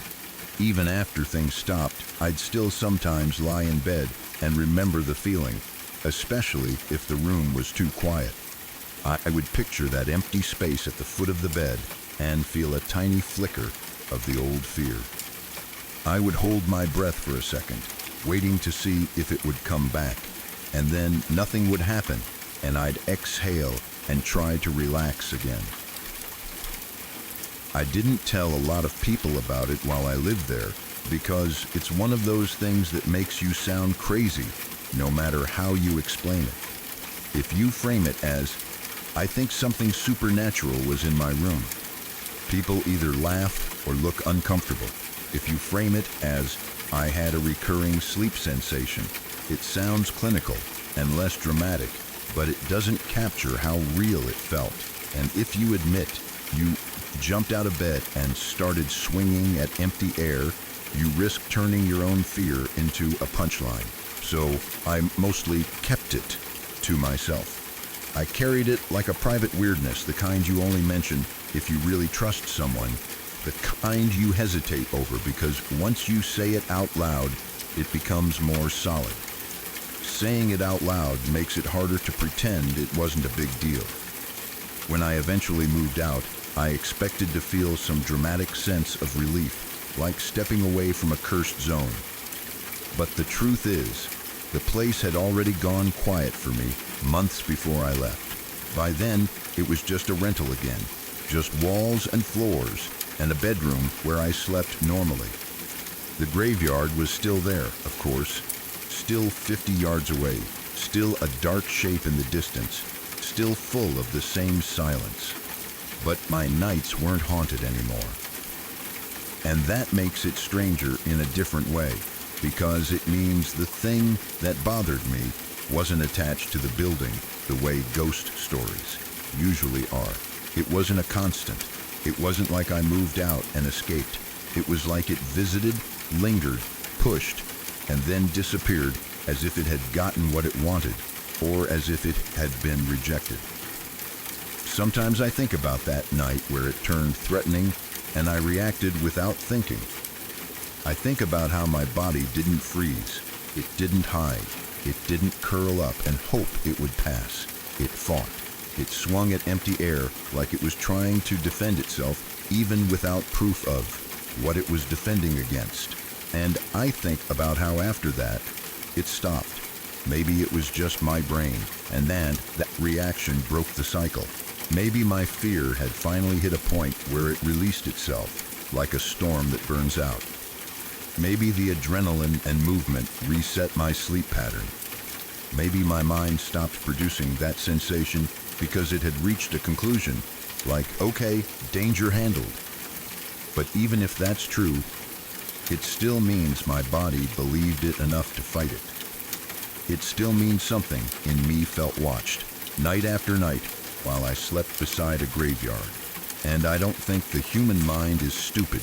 Speaker 2: Even after things stopped, I'd still sometimes lie in bed and remember the feeling, especially if the room was too quiet. I would picture that empty space at the foot of the bed and feel a tiny flicker of the old fear. I would hold my breath for a second, waiting to see if it would come back, and then nothing would happen, and I'd exhale and try to relax again. I didn't tell a lot of people about it while I lived there, because it's one of those things that makes you sound crazy, no matter how you explain it. If you frame it as, I think something supernatural was in my room, people either laugh or look uncomfortable. If you frame it as, I had a recurring sleep sensation, it sounds clinical and less dramatic, but it doesn't capture how real it felt. And if you admit you jumped out of bed and started swinging at empty air, you risk turning your own fear into a punchline. So I mostly kept it to myself. I carried it like a private weirdness, the kind you only mention if you really trust someone, the kind you hesitate over because once you say it out loud, it becomes more solid. Saying it out loud makes it harder to pretend it wasn't a big deal. When I eventually moved out, I expected to feel some dramatic sense of relief, like stepping away from a cursed zone. But the truth is, The place had already gone quiet for me months before I left. By then, it was just a rental again, just walls and floors and a bedroom where I slept normally. The graveyard was still there, of course, still 50 yards away, still a dark shape in the distance, still full of the same silence. But my nights weren't haunted anymore. And that makes it stranger in a different way, because it means the thing that bothered me wasn't attached to the building the way ghost stories usually are. It wasn't a constant. It wasn't like I moved out and escaped. It was like it visited, lingered, pushed, and then disappeared as if it had gotten what it wanted, or as if it had been rejected. Sometimes I think about that night where it turned threatening and I reacted without thinking. I think about how my body didn't freeze, it didn't hide, it didn't curl up and hope it would pass. It fought. It swung at empty air like it was trying to defend itself even without proof of what it was defending against. And I think about how after that, it stopped. Maybe it was just my brain, and then that reaction broke the cycle. Maybe my fear had finally hit a point where it released itself, like a storm that burns out. Maybe the adrenaline and movement reset my sleep pattern. Maybe my mind stopped producing that sensation because it had reached a conclusion, like, okay, danger handled. But even if that's true, it still means my body believed it enough to fight it. It still means something in me felt watched, night after night, while I slept beside a graveyard. And I don't think the human mind is stupid.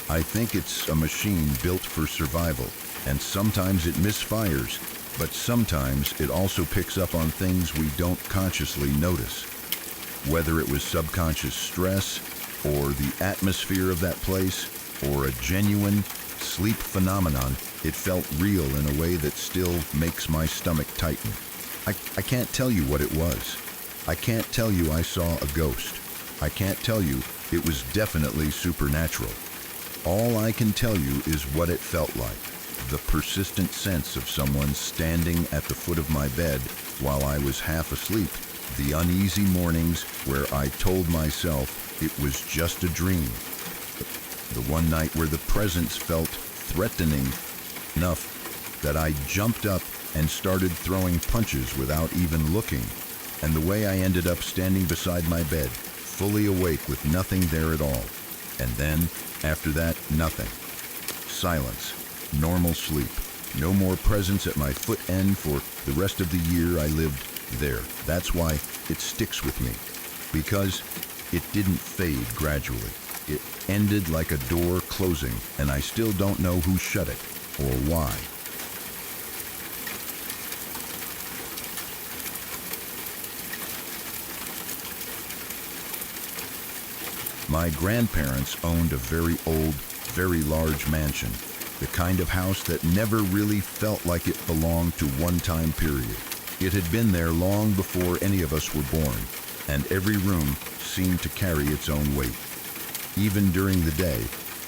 Speaker 2: I think it's a machine built for survival, and sometimes it misfires, but sometimes it also picks up on things we don't consciously notice. Whether it was subconscious stress, or the atmosphere of that place, or a genuine sleep phenomenon, it felt real in a way that still makes my stomach tighten. I can't tell you what it was. I can't tell you I saw a ghost. I can't tell you it was definitely supernatural. All I can tell you is what it felt like. The persistent sense of someone standing at the foot of my bed while I was half asleep. The uneasy mornings where I told myself it was just a dream. The one night where the presence felt threatening enough that I jumped up and started throwing punches without even looking. And the way I ended up standing beside my bed, fully awake with nothing there at all. And then, after that, nothing. Silence. Normal sleep. No more presence at my foot end for the rest of the year I lived there. That's why it sticks with me. Because it didn't fade gradually. It ended like a door closing, and I still don't know who shut it or why. My grandparents owned a very old, very large mansion, the kind of house that never really felt like it belonged to one time period. It had been there long before any of us were born, and every room seemed to carry its own weight. Even during the day,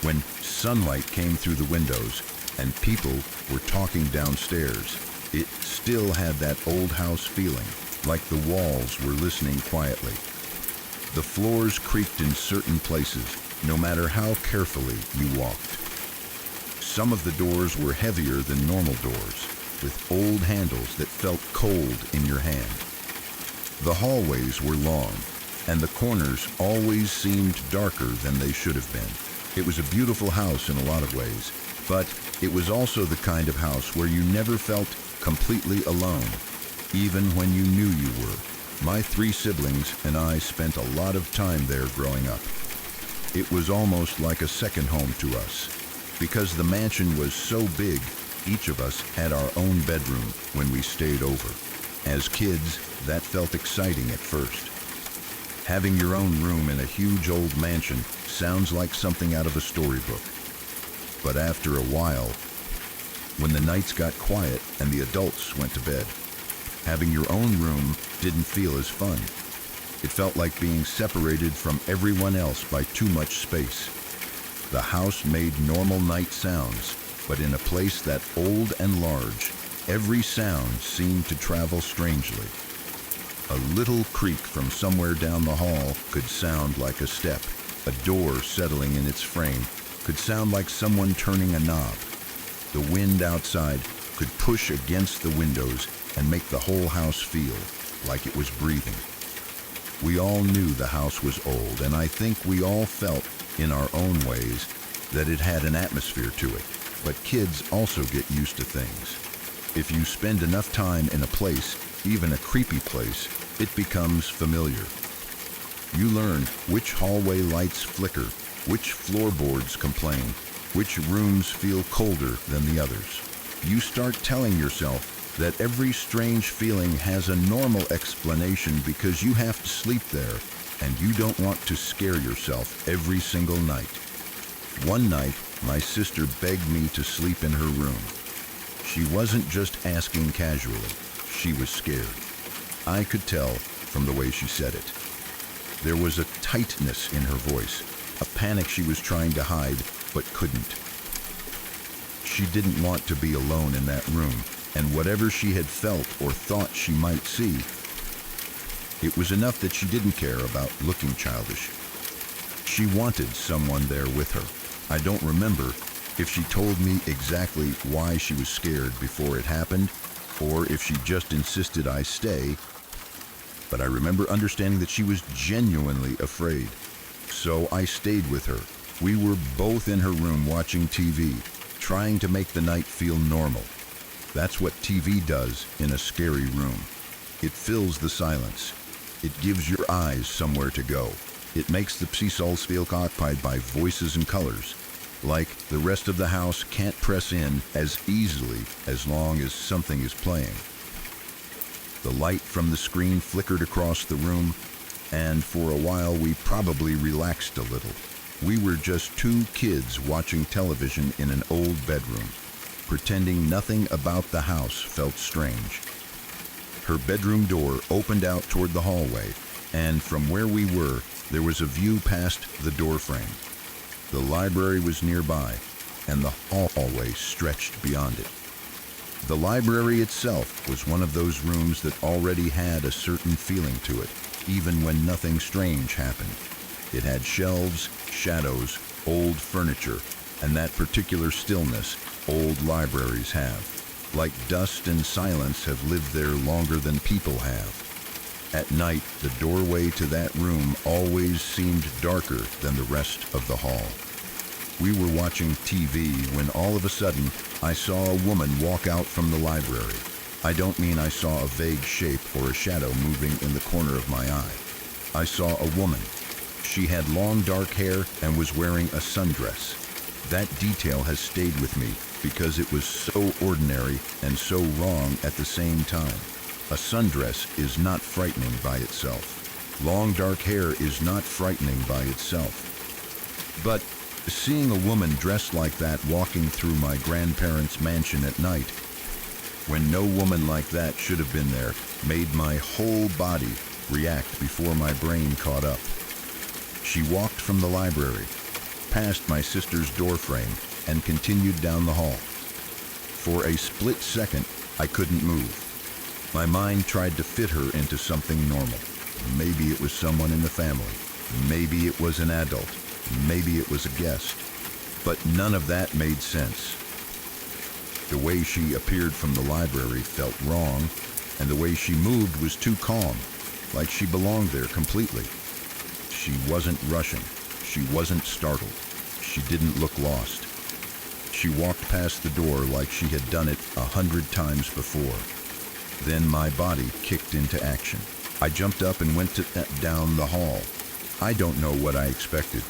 Speaker 2: when sunlight came through the windows and people were talking downstairs, it still had that old house feeling, like the walls were listening quietly. The floors creaked in certain places, no matter how carefully you walked. Some of the doors were heavier than normal doors, with old handles that felt cold in your hand. The hallways were long, and the corners always seemed darker than they should have been. It was a beautiful house in a lot of ways, but it was also the kind of house where you never felt completely alone, even when you knew you were. My 3 siblings and I spent a lot of time there growing up. It was almost like a second home to us. Because the mansion was so big, each of us had our own bedroom when we stayed over. As kids, that felt exciting at first. Having your own room in a huge old mansion sounds like something out of a storybook. But after a while, when the nights got quiet and the adults went to bed, having your own room didn't feel as fun. It felt like being separated from everyone else by too much space. The house made normal night sounds, but in a place that old and large, Every sound seemed to travel strangely. A little creak from somewhere down the hall could sound like a step. A door settling in its frame could sound like someone turning a knob. The wind outside could push against the windows and make the whole house feel like it was breathing. We all knew the house was old, and I think we all felt, in our own ways, that it had an atmosphere to it. But kids also get used to things. If you spend enough time in a place, even a creepy place, it becomes familiar. You learn which hallway lights flicker, which floorboards complain, which rooms feel colder than the others. You start telling yourself that every strange feeling has a normal explanation because you have to sleep there and you don't want to scare yourself every single night. One night, my sister begged me to sleep in her room. She wasn't just asking casually. She was scared. I could tell from the way she said it. There was a tightness in her voice, a panic she was trying to hide but couldn't. She didn't want to be alone in that room, and whatever she had felt or thought she might see, it was enough that she didn't care about looking childish. She wanted someone there with her. I don't remember if she told me exactly why she was scared before it happened, or if she just insisted I stay, but I remember understanding that she was genuinely afraid. So I stayed with her. We were both in her room watching TV, trying to make the night feel normal. That's what TV does in a scary room. It fills the silence. It gives your eyes somewhere to go. It makes the seesaws feel occupied by voices and colors, like the rest of the house can't press in as easily as long as something is playing. The light from the screen flickered across the room, and for a while we probably relaxed a little. We were just two kids watching television in an old bedroom, pretending nothing about the house felt strange. Her bedroom door opened out toward the hallway, and from where we were, there was a view past the door frame. The library was nearby, and the hallway stretched beyond it. The library itself was one of those rooms that already had a certain feeling to it, even when nothing strange happened. It had shelves, shadows, old furniture, and that particular stillness old libraries have. Like dust and silence have lived there longer than people have. At night, the doorway to that room always seemed darker than the rest of the hall. We were watching TV when all of a sudden I saw a woman walk out from the library. I don't mean I saw a vague shape or a shadow moving in the corner of my eye. I saw a woman. She had long dark hair and was wearing a sundress. That detail has stayed with me because it was so ordinary and so wrong at the same time. A sundress is not frightening by itself. Long dark hair is not frightening by itself. But seeing a woman dressed like that walking through my grandparents' mansion at night, when no woman like that should have been there, made my whole body react before my brain caught up. She walked from the library, past my sister's doorframe, and continued down the hall. For a split second, I couldn't move. My mind tried to fit her into something normal. Maybe it was someone in the family. Maybe it was an adult. Maybe it was a guest. But none of that made sense. The way she appeared from the library felt wrong, and the way she moved was too calm, like she belonged there completely. She wasn't rushing. She wasn't startled. She didn't look lost. She walked past the door like she had done it 100 times before. Then my body kicked into action. I jumped up and went down the hall. I don't know what I expected.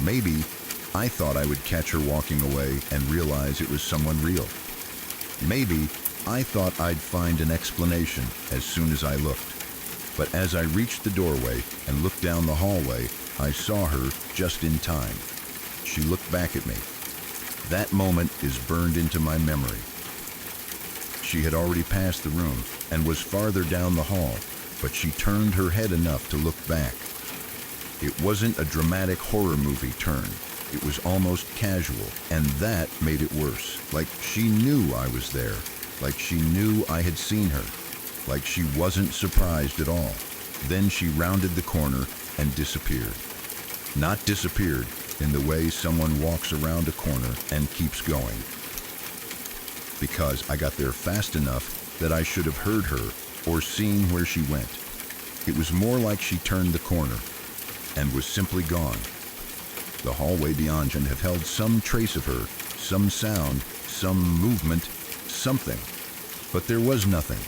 Speaker 2: Maybe I thought I would catch her walking away and realize it was someone real. Maybe I thought I'd find an explanation as soon as I looked. But as I reached the doorway and looked down the hallway, I saw her just in time. She looked back at me. That moment is burned into my memory. She had already passed the room and was farther down the hall, but she turned her head enough to look back. It wasn't a dramatic horror movie turn. It was almost casual, and that made it worse, like she knew I was there. like she knew I had seen her, like she wasn't surprised at all. Then she rounded the corner and disappeared. Not disappeared in the way someone walks around a corner and keeps going, because I got there fast enough that I should have heard her or seen where she went. It was more like she turned the corner and was simply gone. The hallway beyond should have held some trace of her, some sound, some movement, something. But there was nothing,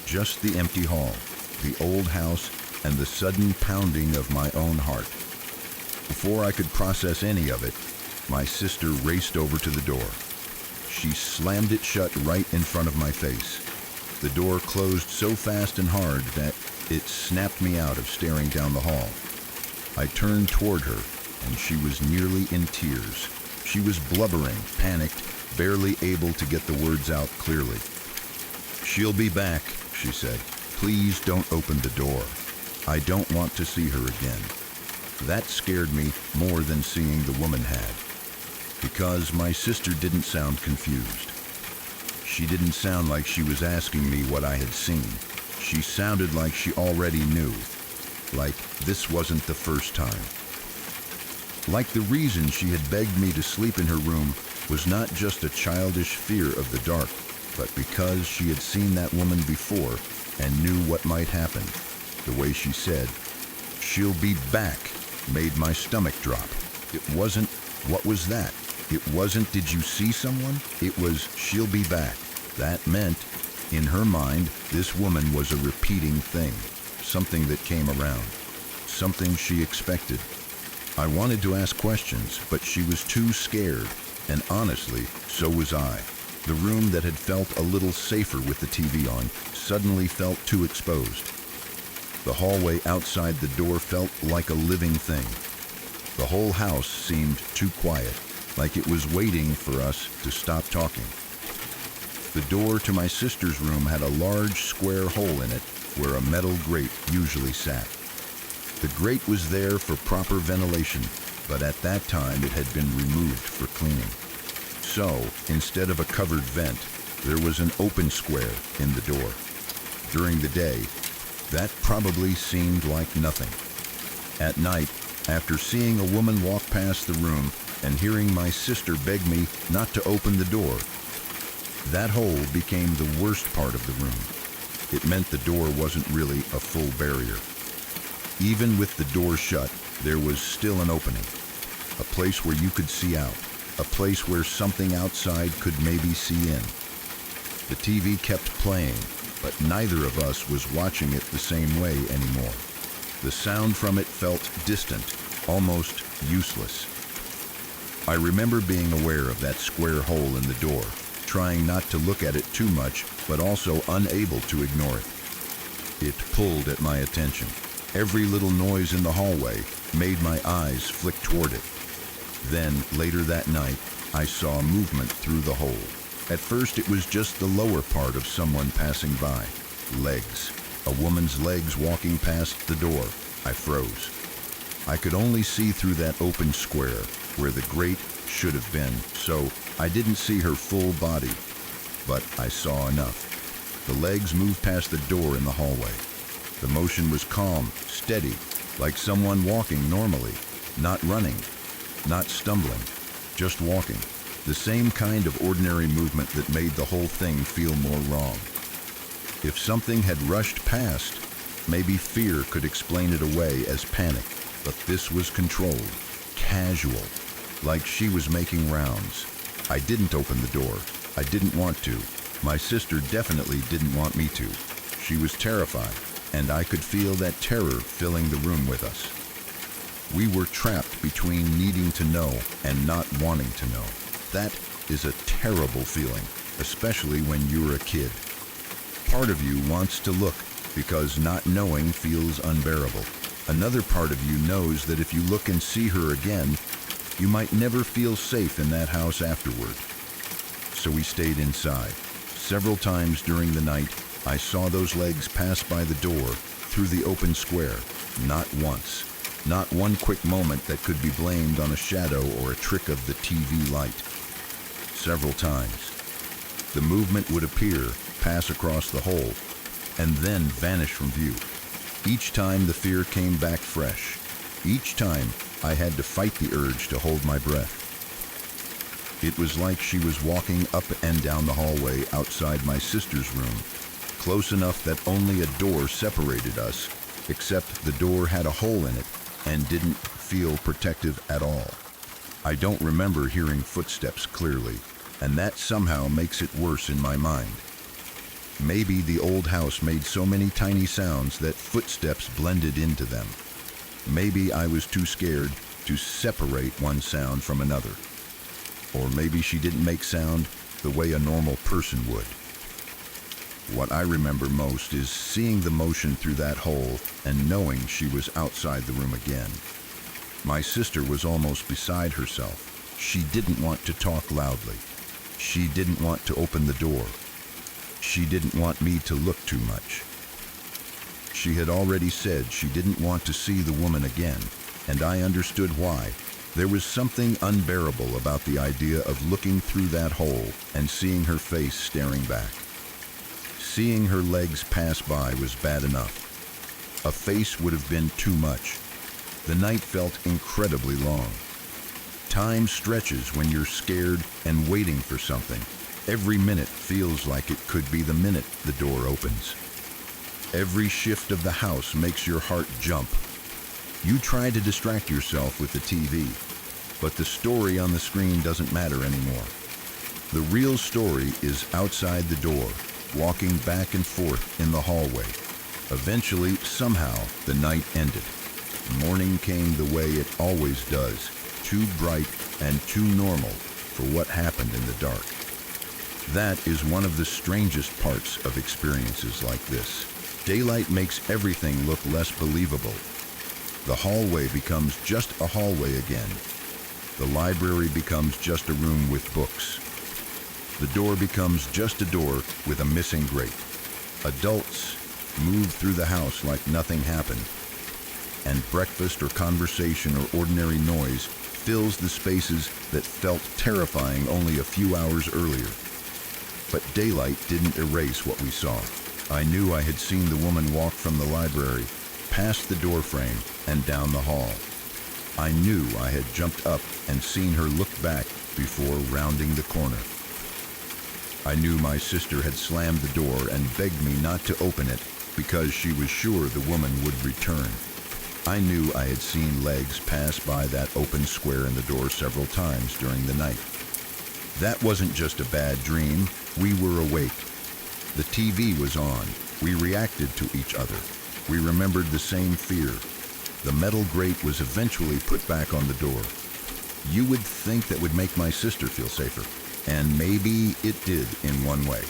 Speaker 2: just the empty hall, the old house, and the sudden pounding of my own heart. Before I could process any of it, my sister raced over to the door. She slammed it shut right in front of my face. The door closed so fast and hard that it snapped me out of staring down the hall. I turned toward her, and she was nearly in tears. She was blubbering, panicked, barely able to get the words out clearly. "She'll be back," she said. "Please don't open the door. I don't want to see her again." That scared me more than seeing the woman had, because my sister didn't sound confused. She didn't sound like she was asking me what I had seen. She sounded like she already knew, like this wasn't the first time. Like the reason she had begged me to sleep in her room was not just a childish fear of the dark, but because she had seen that woman before and knew what might happen. The way she said, "She'll be back," made my stomach drop. It wasn't, "What was that?" It wasn't, "Did you see someone?" It was, "She'll be back." That meant, in her mind, this woman was a repeating thing, something that came around, something she expected. I wanted to ask questions, but she was too scared, and honestly, so was I. The room that had felt a little safer with the TV on suddenly felt too exposed. The hallway outside the door felt like a living thing. The whole house seemed too quiet, like it was waiting for us to stop talking. The door to my sister's room had a large square hole in it where a metal grate usually sat. The grate was there for proper ventilation, but at that time it had been removed for cleaning. So, instead of a covered vent, there was an open square in the door. During the day, that probably seemed like nothing. At night, after seeing a woman walk past the room and hearing my sister beg me not to open the door, that hole became the worst part of the room. It meant the door wasn't really a full barrier. Even with the door shut, there was still an opening, a place where you could see out, a place where something outside could maybe see in. The TV kept playing, but neither of us was watching it the same way anymore. The sound from it felt distant, almost useless. I remember being aware of that square hole in the door, trying not to look at it too much, but also unable to ignore it. It pulled at my attention. Every little noise in the hallway made my eyes flick toward it. Then, later that night, I saw movement through the hole. At first, it was just the lower part of someone passing by. Legs. A woman's legs walking past the door. I froze. I could only see through that open square where the grate should have been, so I didn't see her full body, but I saw enough. The legs moved past the door in the hallway. The motion was calm, steady, like someone walking normally, not running, not stumbling, just walking. The same kind of ordinary movement that made the whole thing feel more wrong. If something had rushed past, maybe fear could explain it away as panic, but this was controlled, casual, like she was making rounds. I didn't open the door. I didn't want to. My sister definitely didn't want me to. She was terrified, and I could feel that terror filling the room with us. We were trapped between needing to know and not wanting to know. That is a terrible feeling, especially when you're a kid. Part of you wants to look because not knowing feels unbearable. Another part of you knows that if you look and see her again, you might never feel safe in that house afterward. So we stayed inside. Several times during the night, I saw those legs pass by the door through the open square. Not once. Not one quick moment that could be blamed on a shadow or a trick of the TV light. Several times. The movement would appear, pass across the hole, and then vanish from view. Each time the fear came back fresh. Each time I had to fight the urge to hold my breath. It was like she was walking up and down the hallway outside my sister's room, close enough that only a door separated us, except the door had a hole in it and didn't feel protective at all. I don't remember hearing footsteps clearly, and that somehow makes it worse in my mind. Maybe the old house made so many tiny sounds that footsteps blended into them. Maybe I was too scared to separate one sound from another. Or maybe she didn't make sound the way a normal person would. What I remember most is seeing the motion through that hole and knowing she was outside the room again. My sister was almost beside herself. She didn't want to talk loudly. She didn't want to open the door. She didn't want me to look too much. She had already said she didn't want to see the woman again, and I understood why. There was something unbearable about the idea of looking through that hole and seeing her face staring back. Seeing her legs pass by was bad enough. A face would have been too much. The night felt incredibly long. Time stretches when you're scared and waiting for something. Every minute feels like it could be the minute the door opens. Every shift of the house makes your heart jump. You try to distract yourself with the TV, but the story on the screen doesn't matter anymore. The real story is outside the door, walking back and forth in the hallway. Eventually, somehow, the night ended. Morning came the way it always does, too bright and too normal for what happened in the dark. That is one of the strangest parts of experiences like this. Daylight makes everything look less believable. The hallway becomes just a hallway again. The library becomes just a room with books. The door becomes just a door with a missing grate. Adults move through the house like nothing happened, and breakfast or conversation or ordinary noise fills the spaces that felt terrifying only a few hours earlier. But daylight didn't erase what we saw. I knew I had seen the woman walk from the library, past the doorframe, and down the hall. I knew I had jumped up and seen her look back before rounding the corner. I knew my sister had slammed the door and begged me not to open it because she was sure the woman would return. I knew I had seen legs pass by that open square in the door several times during the night. That wasn't just a bad dream. We were awake. The TV was on. We reacted to each other. We remembered the same fear. The metal grate was eventually put back on the door. You would think that would make my sister feel safer. And maybe it did in one way.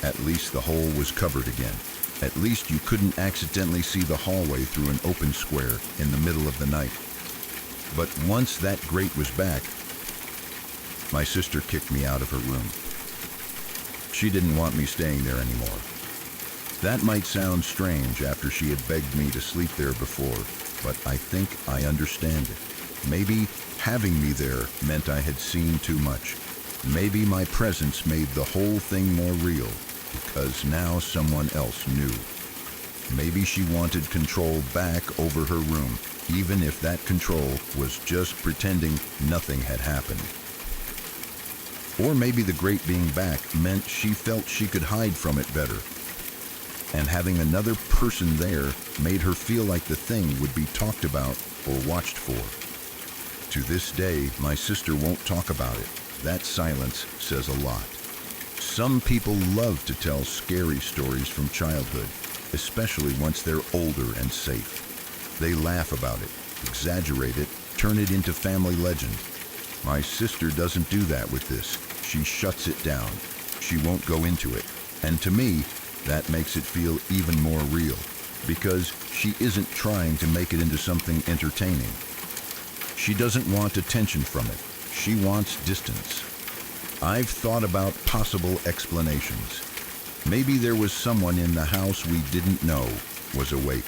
Speaker 2: At least the hole was covered again. At least you couldn't accidentally see the hallway through an open square in the middle of the night. But once that grate was back, my sister kicked me out of her room. She didn't want me staying there anymore. That might sound strange after she had begged me to sleep there before, but I think I understand it. Maybe having me there meant I had seen too much. Maybe my presence made the whole thing more real, because now someone else knew. Maybe she wanted control back over her room, even if that control was just pretending nothing had happened. Or maybe the grate being back meant she felt she could hide from it better. And having another person there made her feel like the thing would be talked about or watched for. To this day, my sister won't talk about it. That silence says a lot. Some people love to tell scary stories from childhood, especially once they're older and safe. They laugh about it, exaggerate it, turn it into family legend. My sister doesn't do that with this. She shuts it down. She won't go into it. And to me, that makes it feel even more real, because she isn't trying to make it into something entertaining. She doesn't want attention from it. She wants distance. I've thought about possible explanations. Maybe there was someone in the house we didn't know was awake.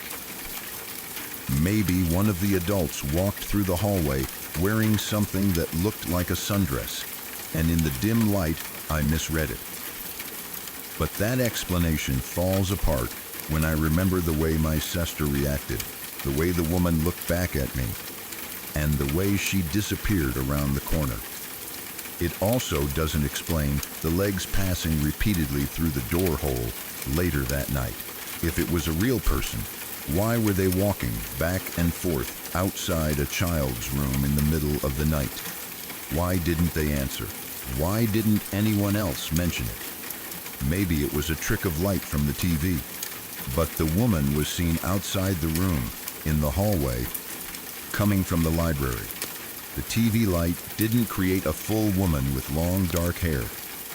Speaker 2: Maybe one of the adults walked through the hallway wearing something that looked like a sundress, and in the dim light, I misread it. But that explanation falls apart when I remember the way my sister reacted, the way the woman looked back at me, and the way she disappeared around the corner. It also doesn't explain the legs passing repeatedly through the door hole later that night. If it was a real person, why were they walking back and forth outside a child's room in the middle of the night? Why didn't they answer? Why didn't anyone else mention it? Maybe it was a trick of light from the TV, but the woman was seen outside the room, in the hallway, coming from the library. The TV light didn't create a full woman with long dark hair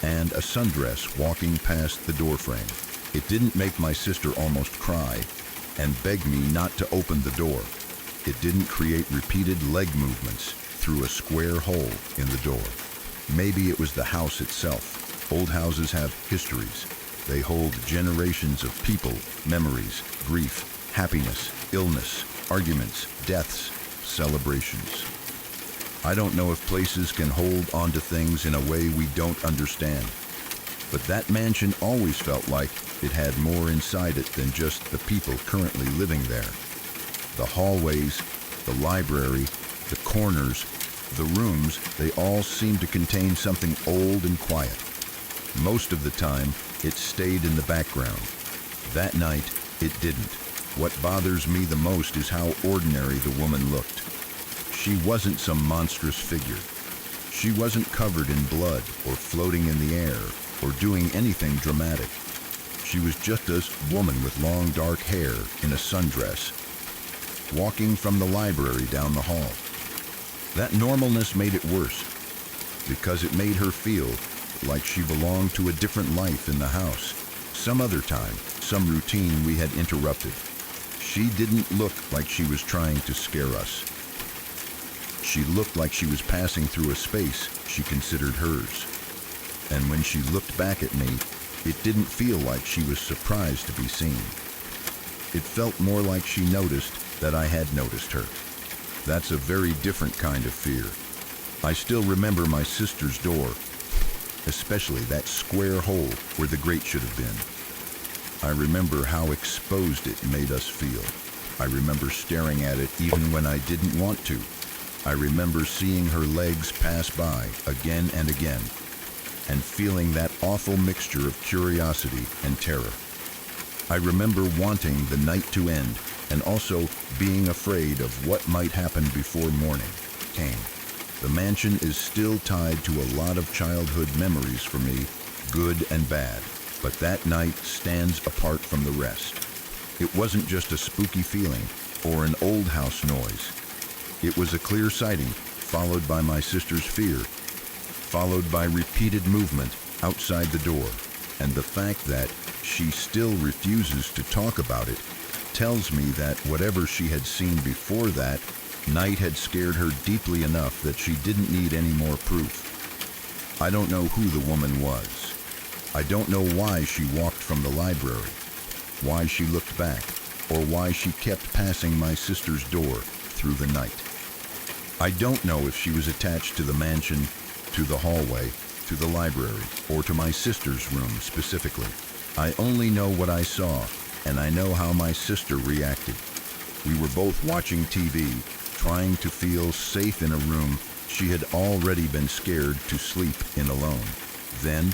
Speaker 2: and a sundress walking past the doorframe. It didn't make my sister almost cry and beg me not to open the door. It didn't create repeated leg movements through a square hole in the door. Maybe it was the house itself. Old houses have histories. They hold generations of people, memories, grief, happiness, illness, arguments, deaths, celebrations. I don't know if places can hold onto things in a way we don't understand, but that mansion always felt like it had more inside it than just the people currently living there. The hallways, the library, the corners, the rooms, they all seemed to contain something old and quiet. Most of the time, it stayed in the background. That night, it didn't. What bothers me the most is how ordinary the woman looked. She wasn't some monstrous figure. She wasn't covered in blood or floating in the air or doing anything dramatic. She was just a woman with long dark hair in a sundress, walking from the library down the hall. That normalness made it worse, because it made her feel like she belonged to a different life in the house, some other time, some routine we had interrupted. She didn't look like she was trying to scare us. She looked like she was passing through a space she considered hers. And when she looked back at me, it didn't feel like she was surprised to be seen. It felt more like she noticed that I had noticed her. That's a very different kind of fear. I still remember my sister's door, especially that square hole where the grate should have been. I remember how exposed it made us feel. I remember staring at it even when I didn't want to. I remember seeing her legs pass by again and again, and feeling that awful mixture of curiosity and terror. I remember wanting the night to end and also being afraid of what might happen before morning came. The mansion is still tied to a lot of childhood memories for me, good and bad, but that night stands apart from the rest. It wasn't just a spooky feeling or an old house noise. It was a clear sighting, followed by my sister's fear, followed by repeated movement outside the door, and the fact that she still refuses to talk about it tells me that whatever she had seen before that night had scared her deeply enough that she didn't need any more proof. I don't know who the woman was. I don't know why she walked from the library, why she looked back, or why she kept passing my sister's door through the night. I don't know if she was attached to the mansion, to the hallway, to the library, or to my sister's room specifically. I only know what I saw, and I know how my sister reacted. We were both watching TV, trying to feel safe in a room she had already been scared to sleep in alone. Then,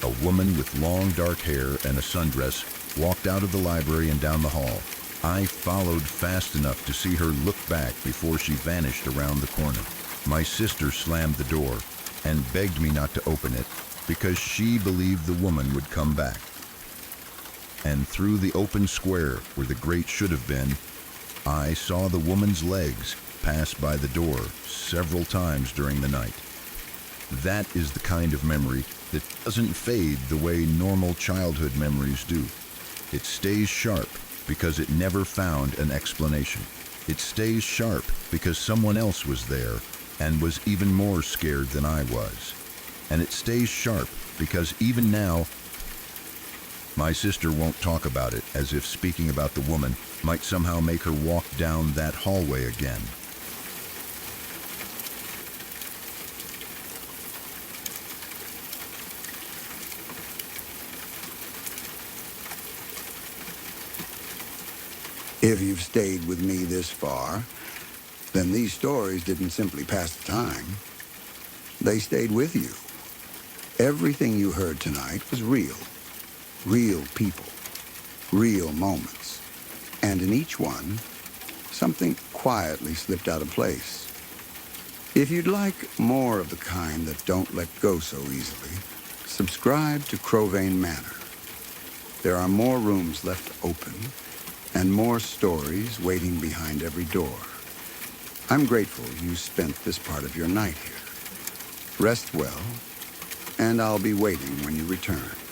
Speaker 2: a woman with long dark hair and a sundress walked out of the library and down the hall. I followed fast enough to see her look back before she vanished around the corner. My sister slammed the door and begged me not to open it because she believed the woman would come back. And through the open square where the grate should have been, I saw the woman's legs pass by the door several times during the night. That is the kind of memory that doesn't fade the way normal childhood memories do. It stays sharp because it never found an explanation. It stays sharp because someone else was there and was even more scared than I was. And it stays sharp because even now, my sister won't talk about it, as if speaking about the woman might somehow make her walk down that hallway again.
Speaker 1: If you've stayed with me this far, then these stories didn't simply pass the time. They stayed with you. Everything you heard tonight was real. Real people. Real moments. And in each one, something quietly slipped out of place. If you'd like more of the kind that don't let go so easily, subscribe to Crowvane Manor. There are more rooms left open and more stories waiting behind every door. I'm grateful you spent this part of your night here. Rest well, and I'll be waiting when you return.